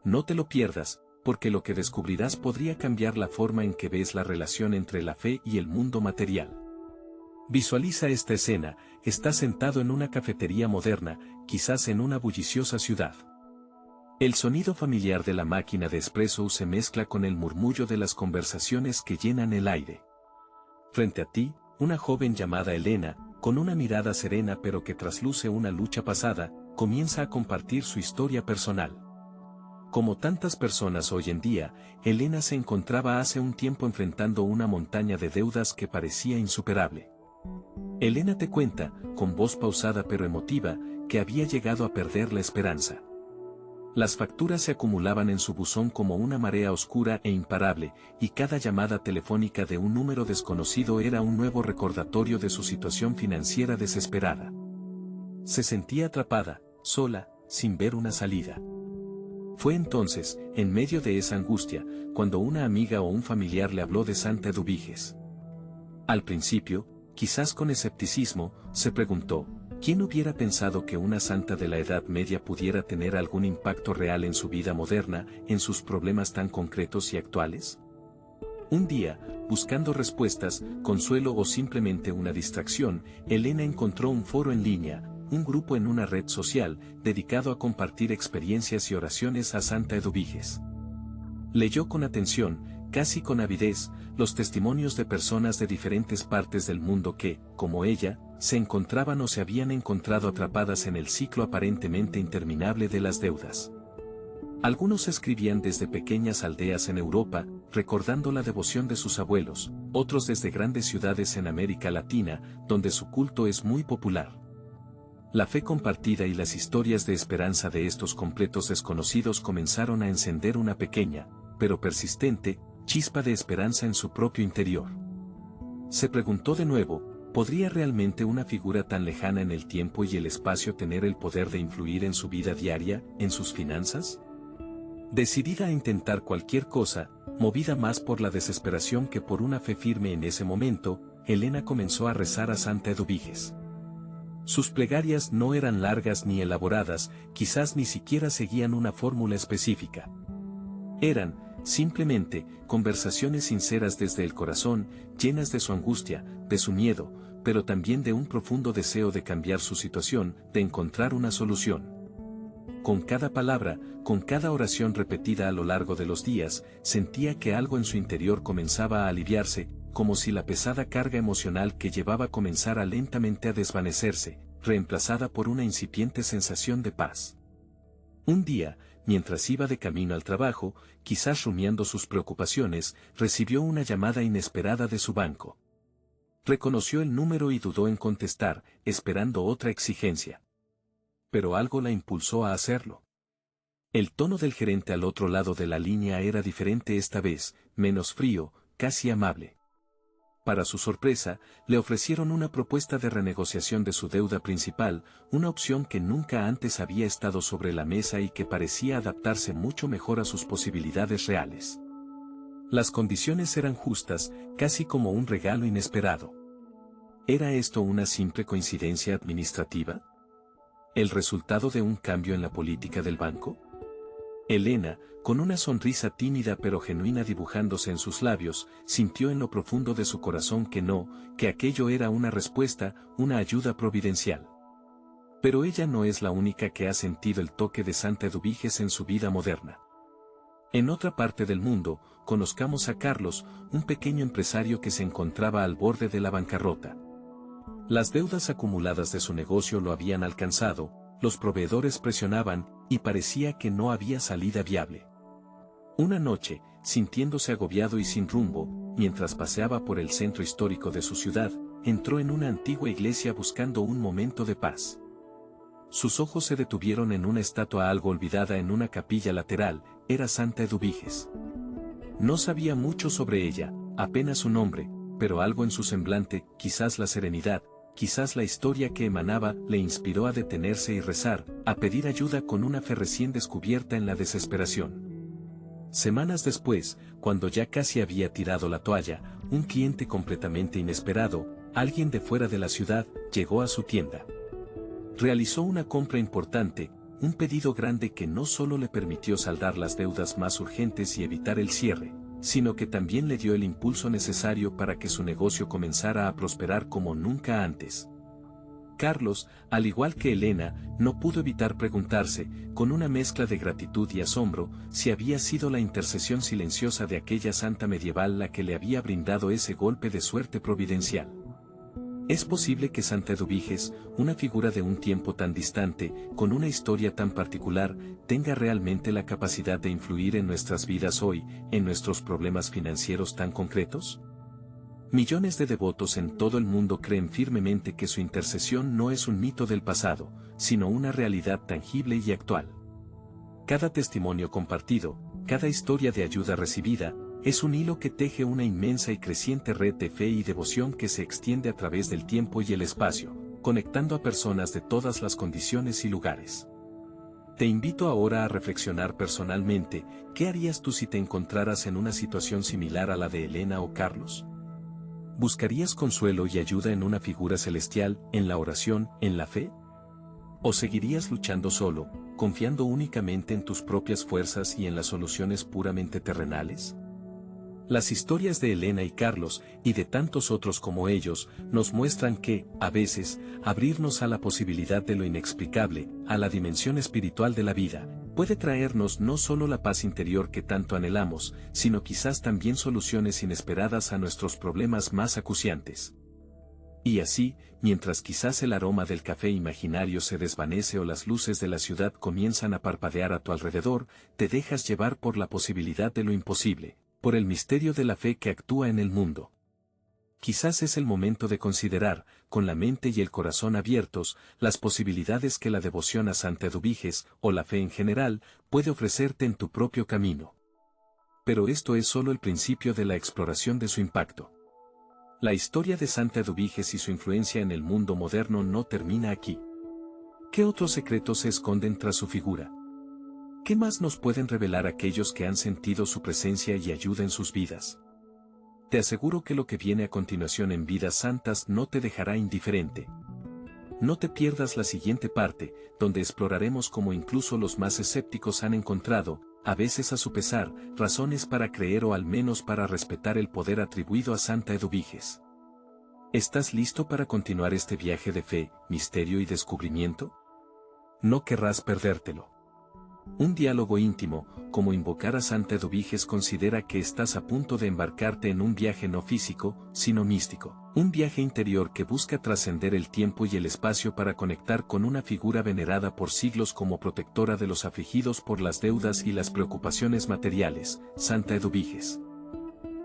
No te lo pierdas, porque lo que descubrirás podría cambiar la forma en que ves la relación entre la fe y el mundo material. Visualiza esta escena: estás sentado en una cafetería moderna, quizás en una bulliciosa ciudad. El sonido familiar de la máquina de espresso se mezcla con el murmullo de las conversaciones que llenan el aire. Frente a ti, una joven llamada Elena, con una mirada serena pero que trasluce una lucha pasada, comienza a compartir su historia personal. Como tantas personas hoy en día, Elena se encontraba hace un tiempo enfrentando una montaña de deudas que parecía insuperable. Elena te cuenta, con voz pausada pero emotiva, que había llegado a perder la esperanza. Las facturas se acumulaban en su buzón como una marea oscura e imparable, y cada llamada telefónica de un número desconocido era un nuevo recordatorio de su situación financiera desesperada. Se sentía atrapada, sola, sin ver una salida. Fue entonces, en medio de esa angustia, cuando una amiga o un familiar le habló de Santa Eduviges. Al principio, quizás con escepticismo, se preguntó, ¿quién hubiera pensado que una santa de la Edad Media pudiera tener algún impacto real en su vida moderna, en sus problemas tan concretos y actuales? Un día, buscando respuestas, consuelo o simplemente una distracción, Elena encontró un foro en línea, un grupo en una red social, dedicado a compartir experiencias y oraciones a Santa Eduviges. Leyó con atención, casi con avidez, los testimonios de personas de diferentes partes del mundo que, como ella, se encontraban o se habían encontrado atrapadas en el ciclo aparentemente interminable de las deudas. Algunos escribían desde pequeñas aldeas en Europa, recordando la devoción de sus abuelos, otros desde grandes ciudades en América Latina, donde su culto es muy popular. La fe compartida y las historias de esperanza de estos completos desconocidos comenzaron a encender una pequeña, pero persistente, chispa de esperanza en su propio interior. Se preguntó de nuevo, ¿podría realmente una figura tan lejana en el tiempo y el espacio tener el poder de influir en su vida diaria, en sus finanzas? Decidida a intentar cualquier cosa, movida más por la desesperación que por una fe firme en ese momento, Elena comenzó a rezar a Santa Eduviges. Sus plegarias no eran largas ni elaboradas, quizás ni siquiera seguían una fórmula específica. Eran, simplemente, conversaciones sinceras desde el corazón, llenas de su angustia, de su miedo, pero también de un profundo deseo de cambiar su situación, de encontrar una solución. Con cada palabra, con cada oración repetida a lo largo de los días, sentía que algo en su interior comenzaba a aliviarse, como si la pesada carga emocional que llevaba comenzara lentamente a desvanecerse, reemplazada por una incipiente sensación de paz. Un día, mientras iba de camino al trabajo, quizás rumiando sus preocupaciones, recibió una llamada inesperada de su banco. Reconoció el número y dudó en contestar, esperando otra exigencia. Pero algo la impulsó a hacerlo. El tono del gerente al otro lado de la línea era diferente esta vez, menos frío, casi amable. Para su sorpresa, le ofrecieron una propuesta de renegociación de su deuda principal, una opción que nunca antes había estado sobre la mesa y que parecía adaptarse mucho mejor a sus posibilidades reales. Las condiciones eran justas, casi como un regalo inesperado. ¿Era esto una simple coincidencia administrativa? ¿El resultado de un cambio en la política del banco? Elena, con una sonrisa tímida pero genuina dibujándose en sus labios, sintió en lo profundo de su corazón que aquello era una respuesta, una ayuda providencial. Pero ella no es la única que ha sentido el toque de Santa Eduviges en su vida moderna. En otra parte del mundo, conozcamos a Carlos, un pequeño empresario que se encontraba al borde de la bancarrota. Las deudas acumuladas de su negocio lo habían alcanzado, los proveedores presionaban, y parecía que no había salida viable. Una noche, sintiéndose agobiado y sin rumbo, mientras paseaba por el centro histórico de su ciudad, entró en una antigua iglesia buscando un momento de paz. Sus ojos se detuvieron en una estatua algo olvidada en una capilla lateral, era Santa Eduviges. No sabía mucho sobre ella, apenas su nombre, pero algo en su semblante, quizás la serenidad, quizás la historia que emanaba, le inspiró a detenerse y rezar, a pedir ayuda con una fe recién descubierta en la desesperación. Semanas después, cuando ya casi había tirado la toalla, un cliente completamente inesperado, alguien de fuera de la ciudad, llegó a su tienda. Realizó una compra importante, un pedido grande que no solo le permitió saldar las deudas más urgentes y evitar el cierre, sino que también le dio el impulso necesario para que su negocio comenzara a prosperar como nunca antes. Carlos, al igual que Elena, no pudo evitar preguntarse, con una mezcla de gratitud y asombro, si había sido la intercesión silenciosa de aquella santa medieval la que le había brindado ese golpe de suerte providencial. ¿Es posible que Santa Eduviges, una figura de un tiempo tan distante, con una historia tan particular, tenga realmente la capacidad de influir en nuestras vidas hoy, en nuestros problemas financieros tan concretos? Millones de devotos en todo el mundo creen firmemente que su intercesión no es un mito del pasado, sino una realidad tangible y actual. Cada testimonio compartido, cada historia de ayuda recibida, es un hilo que teje una inmensa y creciente red de fe y devoción que se extiende a través del tiempo y el espacio, conectando a personas de todas las condiciones y lugares. Te invito ahora a reflexionar personalmente, ¿qué harías tú si te encontraras en una situación similar a la de Elena o Carlos? ¿Buscarías consuelo y ayuda en una figura celestial, en la oración, en la fe? ¿O seguirías luchando solo, confiando únicamente en tus propias fuerzas y en las soluciones puramente terrenales? Las historias de Elena y Carlos, y de tantos otros como ellos, nos muestran que, a veces, abrirnos a la posibilidad de lo inexplicable, a la dimensión espiritual de la vida, puede traernos no solo la paz interior que tanto anhelamos, sino quizás también soluciones inesperadas a nuestros problemas más acuciantes. Y así, mientras quizás el aroma del café imaginario se desvanece o las luces de la ciudad comienzan a parpadear a tu alrededor, te dejas llevar por la posibilidad de lo imposible, por el misterio de la fe que actúa en el mundo. Quizás es el momento de considerar, con la mente y el corazón abiertos, las posibilidades que la devoción a Santa Eduviges, o la fe en general, puede ofrecerte en tu propio camino. Pero esto es solo el principio de la exploración de su impacto. La historia de Santa Eduviges y su influencia en el mundo moderno no termina aquí. ¿Qué otros secretos se esconden tras su figura? ¿Qué más nos pueden revelar aquellos que han sentido su presencia y ayuda en sus vidas? Te aseguro que lo que viene a continuación en Vidas Santas no te dejará indiferente. No te pierdas la siguiente parte, donde exploraremos cómo incluso los más escépticos han encontrado, a veces a su pesar, razones para creer o al menos para respetar el poder atribuido a Santa Eduviges. ¿Estás listo para continuar este viaje de fe, misterio y descubrimiento? No querrás perdértelo. Un diálogo íntimo, como invocar a Santa Eduviges, considera que estás a punto de embarcarte en un viaje no físico, sino místico. Un viaje interior que busca trascender el tiempo y el espacio para conectar con una figura venerada por siglos como protectora de los afligidos por las deudas y las preocupaciones materiales, Santa Eduviges.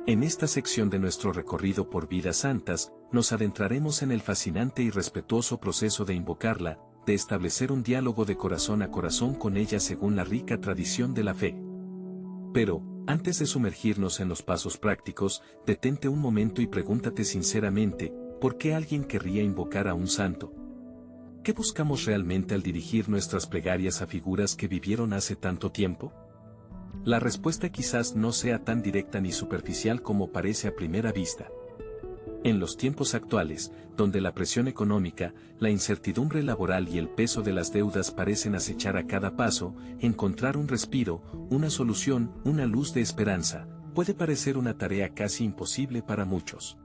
En esta sección de nuestro recorrido por Vidas Santas, nos adentraremos en el fascinante y respetuoso proceso de invocarla, de establecer un diálogo de corazón a corazón con ella según la rica tradición de la fe. Pero, antes de sumergirnos en los pasos prácticos, detente un momento y pregúntate sinceramente, ¿por qué alguien querría invocar a un santo? ¿Qué buscamos realmente al dirigir nuestras plegarias a figuras que vivieron hace tanto tiempo? La respuesta quizás no sea tan directa ni superficial como parece a primera vista. En los tiempos actuales, donde la presión económica, la incertidumbre laboral y el peso de las deudas parecen acechar a cada paso, encontrar un respiro, una solución, una luz de esperanza, puede parecer una tarea casi imposible para muchos.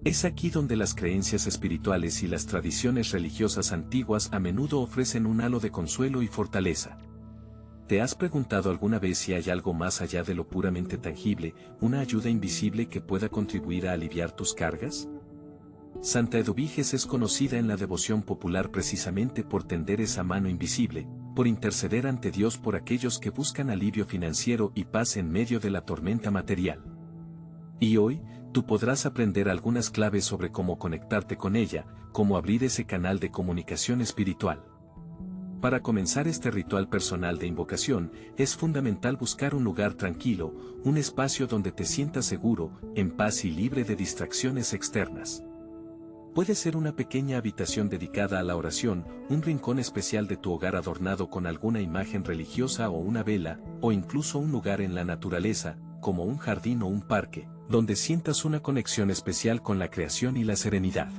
Es aquí donde las creencias espirituales y las tradiciones religiosas antiguas a menudo ofrecen un halo de consuelo y fortaleza. ¿Te has preguntado alguna vez si hay algo más allá de lo puramente tangible, una ayuda invisible que pueda contribuir a aliviar tus cargas? Santa Eduviges es conocida en la devoción popular precisamente por tender esa mano invisible, por interceder ante Dios por aquellos que buscan alivio financiero y paz en medio de la tormenta material. Y hoy, tú podrás aprender algunas claves sobre cómo conectarte con ella, cómo abrir ese canal de comunicación espiritual. Para comenzar este ritual personal de invocación, es fundamental buscar un lugar tranquilo, un espacio donde te sientas seguro, en paz y libre de distracciones externas. Puede ser una pequeña habitación dedicada a la oración, un rincón especial de tu hogar adornado con alguna imagen religiosa o una vela, o incluso un lugar en la naturaleza, como un jardín o un parque, donde sientas una conexión especial con la creación y la serenidad.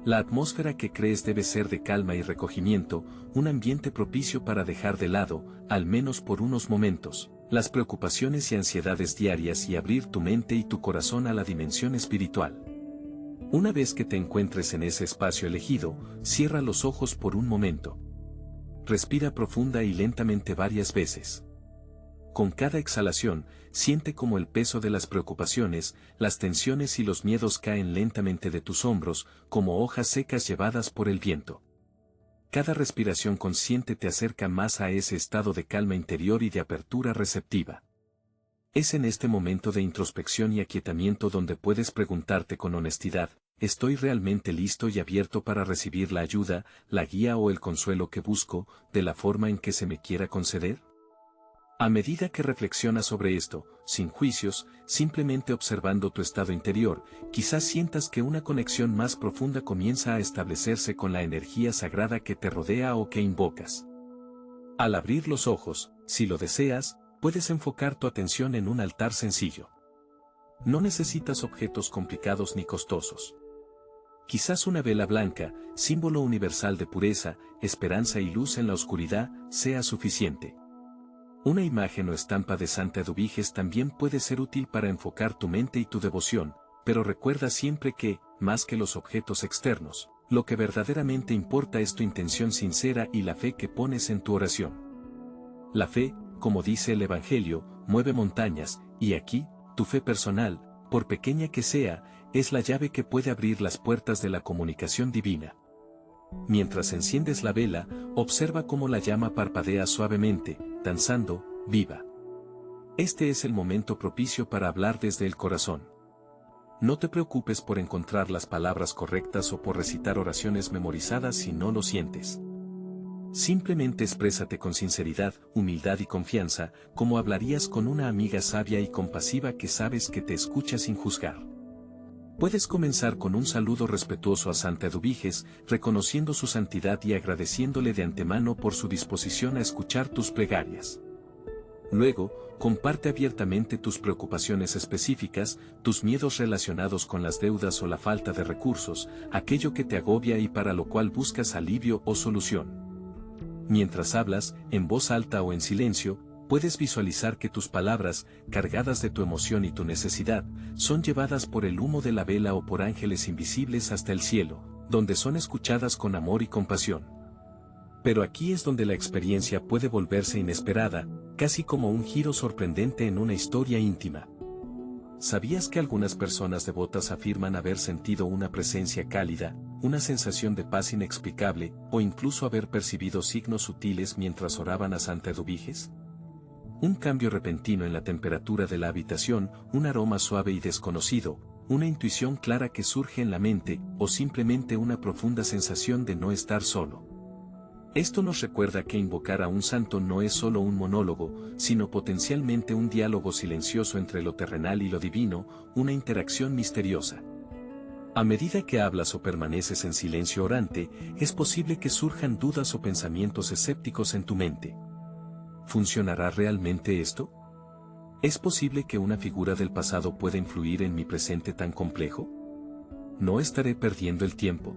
La atmósfera que crees debe ser de calma y recogimiento, un ambiente propicio para dejar de lado, al menos por unos momentos, las preocupaciones y ansiedades diarias y abrir tu mente y tu corazón a la dimensión espiritual. Una vez que te encuentres en ese espacio elegido, cierra los ojos por un momento. Respira profunda y lentamente varias veces. Con cada exhalación, siente como el peso de las preocupaciones, las tensiones y los miedos caen lentamente de tus hombros, como hojas secas llevadas por el viento. Cada respiración consciente te acerca más a ese estado de calma interior y de apertura receptiva. Es en este momento de introspección y aquietamiento donde puedes preguntarte con honestidad, ¿estoy realmente listo y abierto para recibir la ayuda, la guía o el consuelo que busco, de la forma en que se me quiera conceder? A medida que reflexionas sobre esto, sin juicios, simplemente observando tu estado interior, quizás sientas que una conexión más profunda comienza a establecerse con la energía sagrada que te rodea o que invocas. Al abrir los ojos, si lo deseas, puedes enfocar tu atención en un altar sencillo. No necesitas objetos complicados ni costosos. Quizás una vela blanca, símbolo universal de pureza, esperanza y luz en la oscuridad, sea suficiente. Una imagen o estampa de Santa Eduviges también puede ser útil para enfocar tu mente y tu devoción, pero recuerda siempre que, más que los objetos externos, lo que verdaderamente importa es tu intención sincera y la fe que pones en tu oración. La fe, como dice el Evangelio, mueve montañas, y aquí, tu fe personal, por pequeña que sea, es la llave que puede abrir las puertas de la comunicación divina. Mientras enciendes la vela, observa cómo la llama parpadea suavemente, danzando, viva. Este es el momento propicio para hablar desde el corazón. No te preocupes por encontrar las palabras correctas o por recitar oraciones memorizadas si no lo sientes. Simplemente exprésate con sinceridad, humildad y confianza, como hablarías con una amiga sabia y compasiva que sabes que te escucha sin juzgar. Puedes comenzar con un saludo respetuoso a Santa Eduviges, reconociendo su santidad y agradeciéndole de antemano por su disposición a escuchar tus plegarias. Luego, comparte abiertamente tus preocupaciones específicas, tus miedos relacionados con las deudas o la falta de recursos, aquello que te agobia y para lo cual buscas alivio o solución. Mientras hablas, en voz alta o en silencio, puedes visualizar que tus palabras, cargadas de tu emoción y tu necesidad, son llevadas por el humo de la vela o por ángeles invisibles hasta el cielo, donde son escuchadas con amor y compasión. Pero aquí es donde la experiencia puede volverse inesperada, casi como un giro sorprendente en una historia íntima. ¿Sabías que algunas personas devotas afirman haber sentido una presencia cálida, una sensación de paz inexplicable, o incluso haber percibido signos sutiles mientras oraban a Santa Eduviges? Un cambio repentino en la temperatura de la habitación, un aroma suave y desconocido, una intuición clara que surge en la mente, o simplemente una profunda sensación de no estar solo. Esto nos recuerda que invocar a un santo no es solo un monólogo, sino potencialmente un diálogo silencioso entre lo terrenal y lo divino, una interacción misteriosa. A medida que hablas o permaneces en silencio orante, es posible que surjan dudas o pensamientos escépticos en tu mente. ¿Funcionará realmente esto? ¿Es posible que una figura del pasado pueda influir en mi presente tan complejo? ¿No estaré perdiendo el tiempo?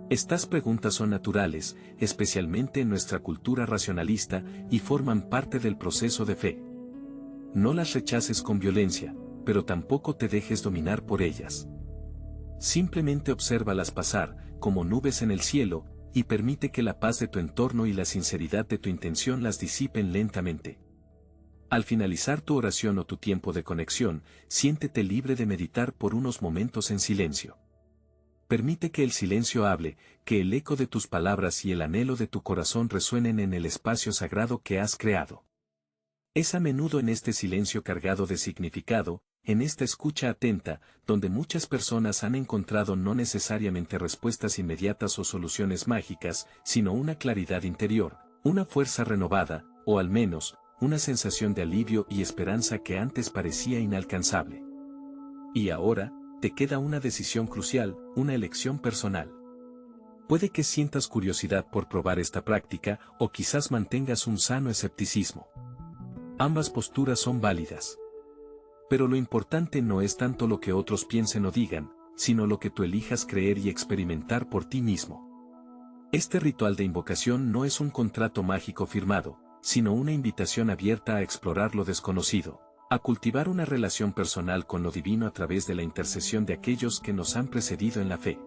Estas preguntas son naturales, especialmente en nuestra cultura racionalista, y forman parte del proceso de fe. No las rechaces con violencia, pero tampoco te dejes dominar por ellas. Simplemente obsérvalas pasar, como nubes en el cielo, y permite que la paz de tu entorno y la sinceridad de tu intención las disipen lentamente. Al finalizar tu oración o tu tiempo de conexión, siéntete libre de meditar por unos momentos en silencio. Permite que el silencio hable, que el eco de tus palabras y el anhelo de tu corazón resuenen en el espacio sagrado que has creado. Es a menudo en este silencio cargado de significado, en esta escucha atenta, donde muchas personas han encontrado no necesariamente respuestas inmediatas o soluciones mágicas, sino una claridad interior, una fuerza renovada, o al menos, una sensación de alivio y esperanza que antes parecía inalcanzable. Y ahora, te queda una decisión crucial, una elección personal. Puede que sientas curiosidad por probar esta práctica, o quizás mantengas un sano escepticismo. Ambas posturas son válidas. Pero lo importante no es tanto lo que otros piensen o digan, sino lo que tú elijas creer y experimentar por ti mismo. Este ritual de invocación no es un contrato mágico firmado, sino una invitación abierta a explorar lo desconocido, a cultivar una relación personal con lo divino a través de la intercesión de aquellos que nos han precedido en la fe.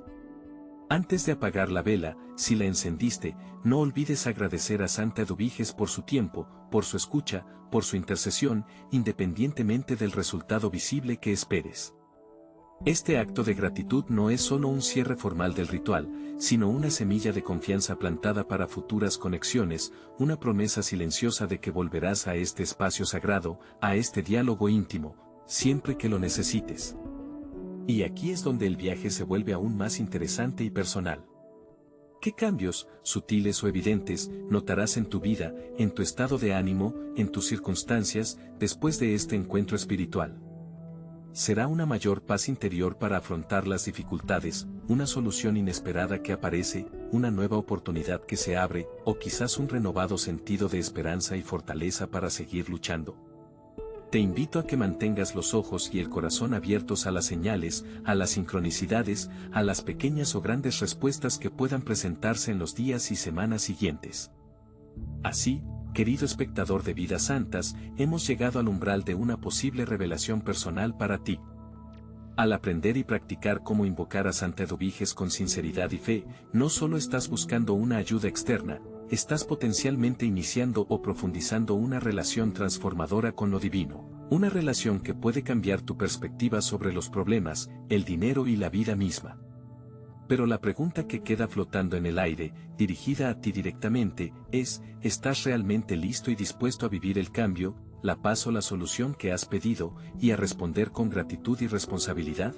Antes de apagar la vela, si la encendiste, no olvides agradecer a Santa Eduviges por su tiempo, por su escucha, por su intercesión, independientemente del resultado visible que esperes. Este acto de gratitud no es solo un cierre formal del ritual, sino una semilla de confianza plantada para futuras conexiones, una promesa silenciosa de que volverás a este espacio sagrado, a este diálogo íntimo, siempre que lo necesites. Y aquí es donde el viaje se vuelve aún más interesante y personal. ¿Qué cambios, sutiles o evidentes, notarás en tu vida, en tu estado de ánimo, en tus circunstancias, después de este encuentro espiritual? Será una mayor paz interior para afrontar las dificultades, una solución inesperada que aparece, una nueva oportunidad que se abre, o quizás un renovado sentido de esperanza y fortaleza para seguir luchando. Te invito a que mantengas los ojos y el corazón abiertos a las señales, a las sincronicidades, a las pequeñas o grandes respuestas que puedan presentarse en los días y semanas siguientes. Así, querido espectador de Vidas Santas, hemos llegado al umbral de una posible revelación personal para ti. Al aprender y practicar cómo invocar a Santa Eduviges con sinceridad y fe, no solo estás buscando una ayuda externa, estás potencialmente iniciando o profundizando una relación transformadora con lo divino, una relación que puede cambiar tu perspectiva sobre los problemas, el dinero y la vida misma. Pero la pregunta que queda flotando en el aire, dirigida a ti directamente, es, ¿estás realmente listo y dispuesto a vivir el cambio, la paz o la solución que has pedido, y a responder con gratitud y responsabilidad?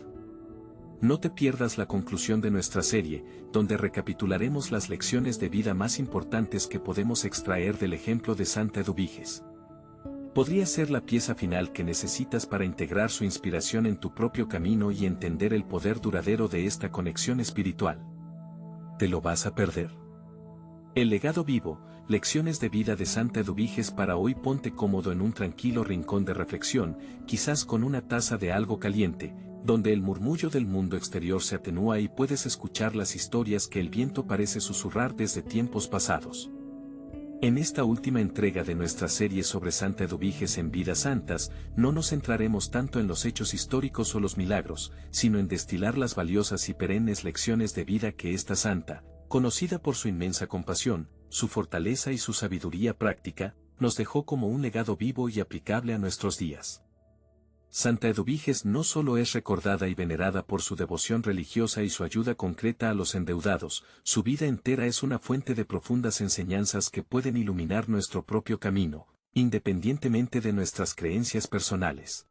No te pierdas la conclusión de nuestra serie, donde recapitularemos las lecciones de vida más importantes que podemos extraer del ejemplo de Santa Eduviges. Podría ser la pieza final que necesitas para integrar su inspiración en tu propio camino y entender el poder duradero de esta conexión espiritual. ¿Te lo vas a perder? El legado vivo, lecciones de vida de Santa Eduviges para hoy. Ponte cómodo en un tranquilo rincón de reflexión, quizás con una taza de algo caliente, donde el murmullo del mundo exterior se atenúa y puedes escuchar las historias que el viento parece susurrar desde tiempos pasados. En esta última entrega de nuestra serie sobre Santa Eduviges en Vidas Santas, no nos centraremos tanto en los hechos históricos o los milagros, sino en destilar las valiosas y perennes lecciones de vida que esta santa, conocida por su inmensa compasión, su fortaleza y su sabiduría práctica, nos dejó como un legado vivo y aplicable a nuestros días. Santa Eduviges no solo es recordada y venerada por su devoción religiosa y su ayuda concreta a los endeudados, su vida entera es una fuente de profundas enseñanzas que pueden iluminar nuestro propio camino, independientemente de nuestras creencias personales.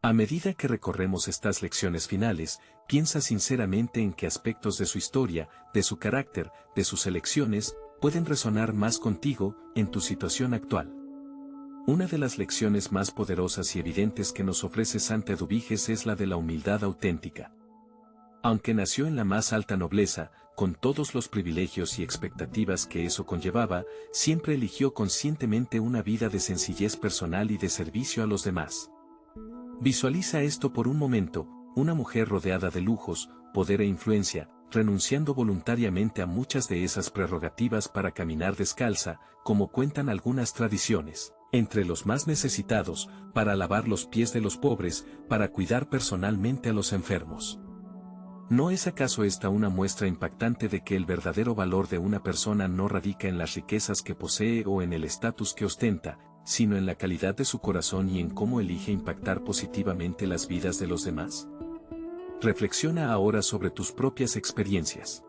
A medida que recorremos estas lecciones finales, piensa sinceramente en qué aspectos de su historia, de su carácter, de sus elecciones, pueden resonar más contigo, en tu situación actual. Una de las lecciones más poderosas y evidentes que nos ofrece Santa Eduviges es la de la humildad auténtica. Aunque nació en la más alta nobleza, con todos los privilegios y expectativas que eso conllevaba, siempre eligió conscientemente una vida de sencillez personal y de servicio a los demás. Visualiza esto por un momento, una mujer rodeada de lujos, poder e influencia, renunciando voluntariamente a muchas de esas prerrogativas para caminar descalza, como cuentan algunas tradiciones, entre los más necesitados, para lavar los pies de los pobres, para cuidar personalmente a los enfermos. ¿No es acaso esta una muestra impactante de que el verdadero valor de una persona no radica en las riquezas que posee o en el estatus que ostenta, sino en la calidad de su corazón y en cómo elige impactar positivamente las vidas de los demás? Reflexiona ahora sobre tus propias experiencias.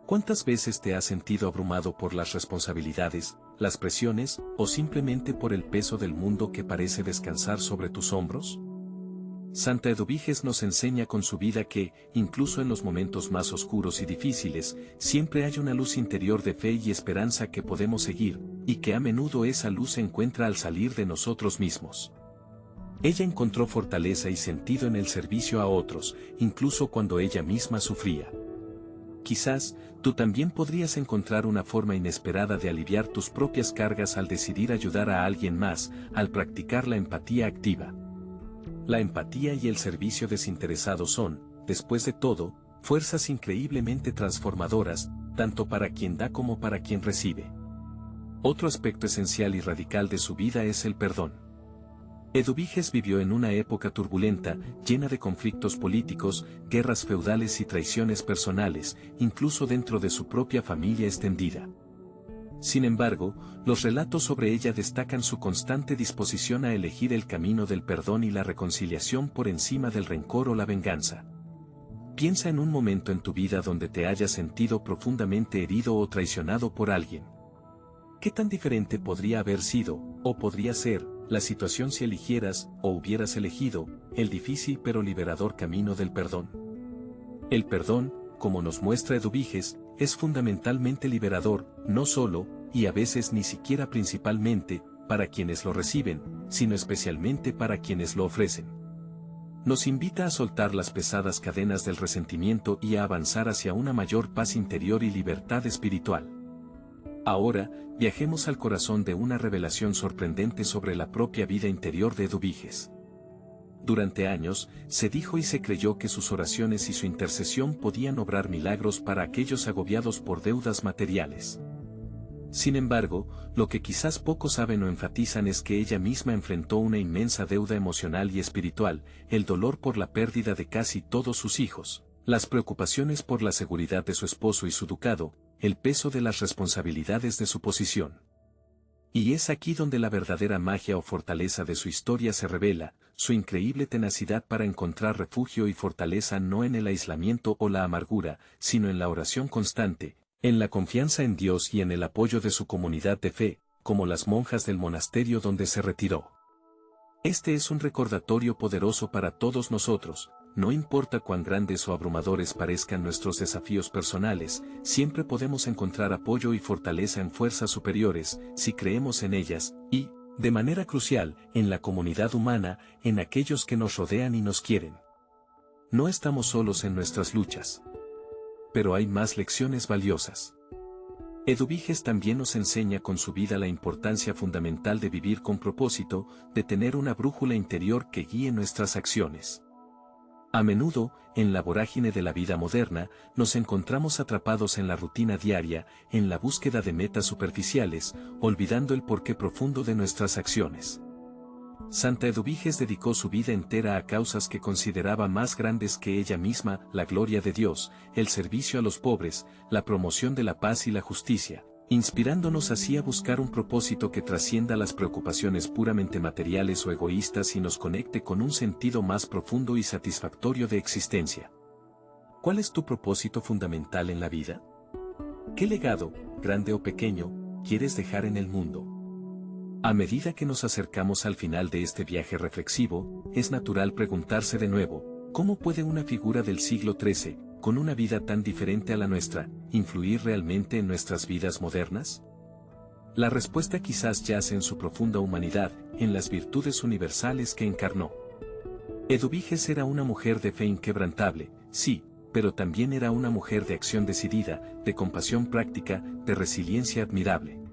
¿Cuántas veces te has sentido abrumado por las responsabilidades, las presiones, o simplemente por el peso del mundo que parece descansar sobre tus hombros? Santa Eduviges nos enseña con su vida que, incluso en los momentos más oscuros y difíciles, siempre hay una luz interior de fe y esperanza que podemos seguir, y que a menudo esa luz se encuentra al salir de nosotros mismos. Ella encontró fortaleza y sentido en el servicio a otros, incluso cuando ella misma sufría. Quizás, tú también podrías encontrar una forma inesperada de aliviar tus propias cargas al decidir ayudar a alguien más, al practicar la empatía activa. La empatía y el servicio desinteresado son, después de todo, fuerzas increíblemente transformadoras, tanto para quien da como para quien recibe. Otro aspecto esencial y radical de su vida es el perdón. Eduviges vivió en una época turbulenta, llena de conflictos políticos, guerras feudales y traiciones personales, incluso dentro de su propia familia extendida. Sin embargo, los relatos sobre ella destacan su constante disposición a elegir el camino del perdón y la reconciliación por encima del rencor o la venganza. Piensa en un momento en tu vida donde te hayas sentido profundamente herido o traicionado por alguien. ¿Qué tan diferente podría haber sido, o podría ser, la situación si eligieras, o hubieras elegido, el difícil pero liberador camino del perdón? El perdón, como nos muestra Eduviges, es fundamentalmente liberador, no solo, y a veces ni siquiera principalmente, para quienes lo reciben, sino especialmente para quienes lo ofrecen. Nos invita a soltar las pesadas cadenas del resentimiento y a avanzar hacia una mayor paz interior y libertad espiritual. Ahora, viajemos al corazón de una revelación sorprendente sobre la propia vida interior de Eduviges. Durante años, se dijo y se creyó que sus oraciones y su intercesión podían obrar milagros para aquellos agobiados por deudas materiales. Sin embargo, lo que quizás pocos saben o enfatizan es que ella misma enfrentó una inmensa deuda emocional y espiritual, el dolor por la pérdida de casi todos sus hijos, las preocupaciones por la seguridad de su esposo y su ducado, el peso de las responsabilidades de su posición. Y es aquí donde la verdadera magia o fortaleza de su historia se revela, su increíble tenacidad para encontrar refugio y fortaleza no en el aislamiento o la amargura, sino en la oración constante, en la confianza en Dios y en el apoyo de su comunidad de fe, como las monjas del monasterio donde se retiró. Este es un recordatorio poderoso para todos nosotros, no importa cuán grandes o abrumadores parezcan nuestros desafíos personales, siempre podemos encontrar apoyo y fortaleza en fuerzas superiores, si creemos en ellas, y, de manera crucial, en la comunidad humana, en aquellos que nos rodean y nos quieren. No estamos solos en nuestras luchas. Pero hay más lecciones valiosas. Eduviges también nos enseña con su vida la importancia fundamental de vivir con propósito, de tener una brújula interior que guíe nuestras acciones. A menudo, en la vorágine de la vida moderna, nos encontramos atrapados en la rutina diaria, en la búsqueda de metas superficiales, olvidando el porqué profundo de nuestras acciones. Santa Eduviges dedicó su vida entera a causas que consideraba más grandes que ella misma, la gloria de Dios, el servicio a los pobres, la promoción de la paz y la justicia, inspirándonos así a buscar un propósito que trascienda las preocupaciones puramente materiales o egoístas y nos conecte con un sentido más profundo y satisfactorio de existencia. ¿Cuál es tu propósito fundamental en la vida? ¿Qué legado, grande o pequeño, quieres dejar en el mundo? A medida que nos acercamos al final de este viaje reflexivo, es natural preguntarse de nuevo, ¿cómo puede una figura del siglo XIII, con una vida tan diferente a la nuestra, influir realmente en nuestras vidas modernas? La respuesta quizás yace en su profunda humanidad, en las virtudes universales que encarnó. Eduviges era una mujer de fe inquebrantable, sí, pero también era una mujer de acción decidida, de compasión práctica, de resiliencia admirable.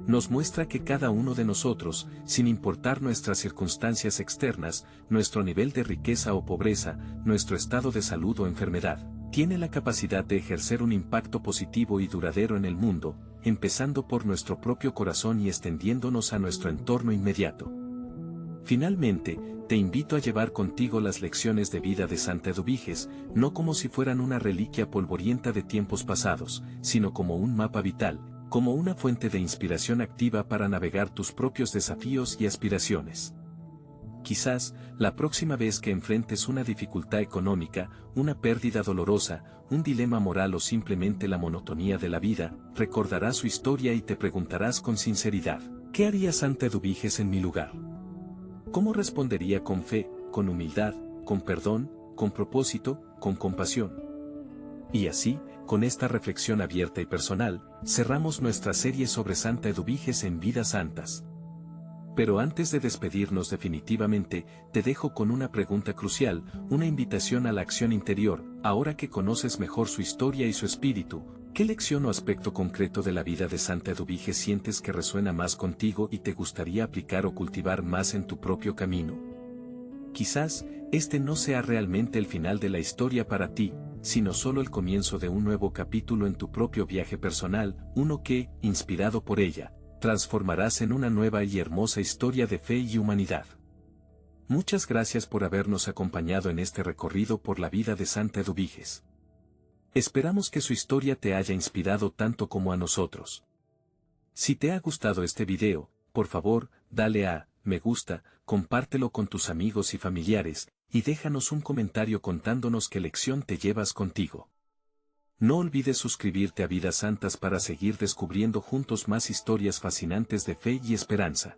Nos muestra que cada uno de nosotros, sin importar nuestras circunstancias externas, nuestro nivel de riqueza o pobreza, nuestro estado de salud o enfermedad, tiene la capacidad de ejercer un impacto positivo y duradero en el mundo, empezando por nuestro propio corazón y extendiéndonos a nuestro entorno inmediato. Finalmente, te invito a llevar contigo las lecciones de vida de Santa Eduviges, no como si fueran una reliquia polvorienta de tiempos pasados, sino como un mapa vital, como una fuente de inspiración activa para navegar tus propios desafíos y aspiraciones. Quizás, la próxima vez que enfrentes una dificultad económica, una pérdida dolorosa, un dilema moral o simplemente la monotonía de la vida, recordarás su historia y te preguntarás con sinceridad, ¿qué haría Santa Eduviges en mi lugar? ¿Cómo respondería con fe, con humildad, con perdón, con propósito, con compasión? Y así, con esta reflexión abierta y personal, cerramos nuestra serie sobre Santa Eduviges en Vidas Santas. Pero antes de despedirnos definitivamente, te dejo con una pregunta crucial, una invitación a la acción interior. Ahora que conoces mejor su historia y su espíritu, ¿qué lección o aspecto concreto de la vida de Santa Eduviges sientes que resuena más contigo y te gustaría aplicar o cultivar más en tu propio camino? Quizás, este no sea realmente el final de la historia para ti, sino solo el comienzo de un nuevo capítulo en tu propio viaje personal, uno que, inspirado por ella, transformarás en una nueva y hermosa historia de fe y humanidad. Muchas gracias por habernos acompañado en este recorrido por la vida de Santa Eduviges. Esperamos que su historia te haya inspirado tanto como a nosotros. Si te ha gustado este video, por favor, dale a me gusta, compártelo con tus amigos y familiares, y déjanos un comentario contándonos qué lección te llevas contigo. No olvides suscribirte a Vidas Santas para seguir descubriendo juntos más historias fascinantes de fe y esperanza.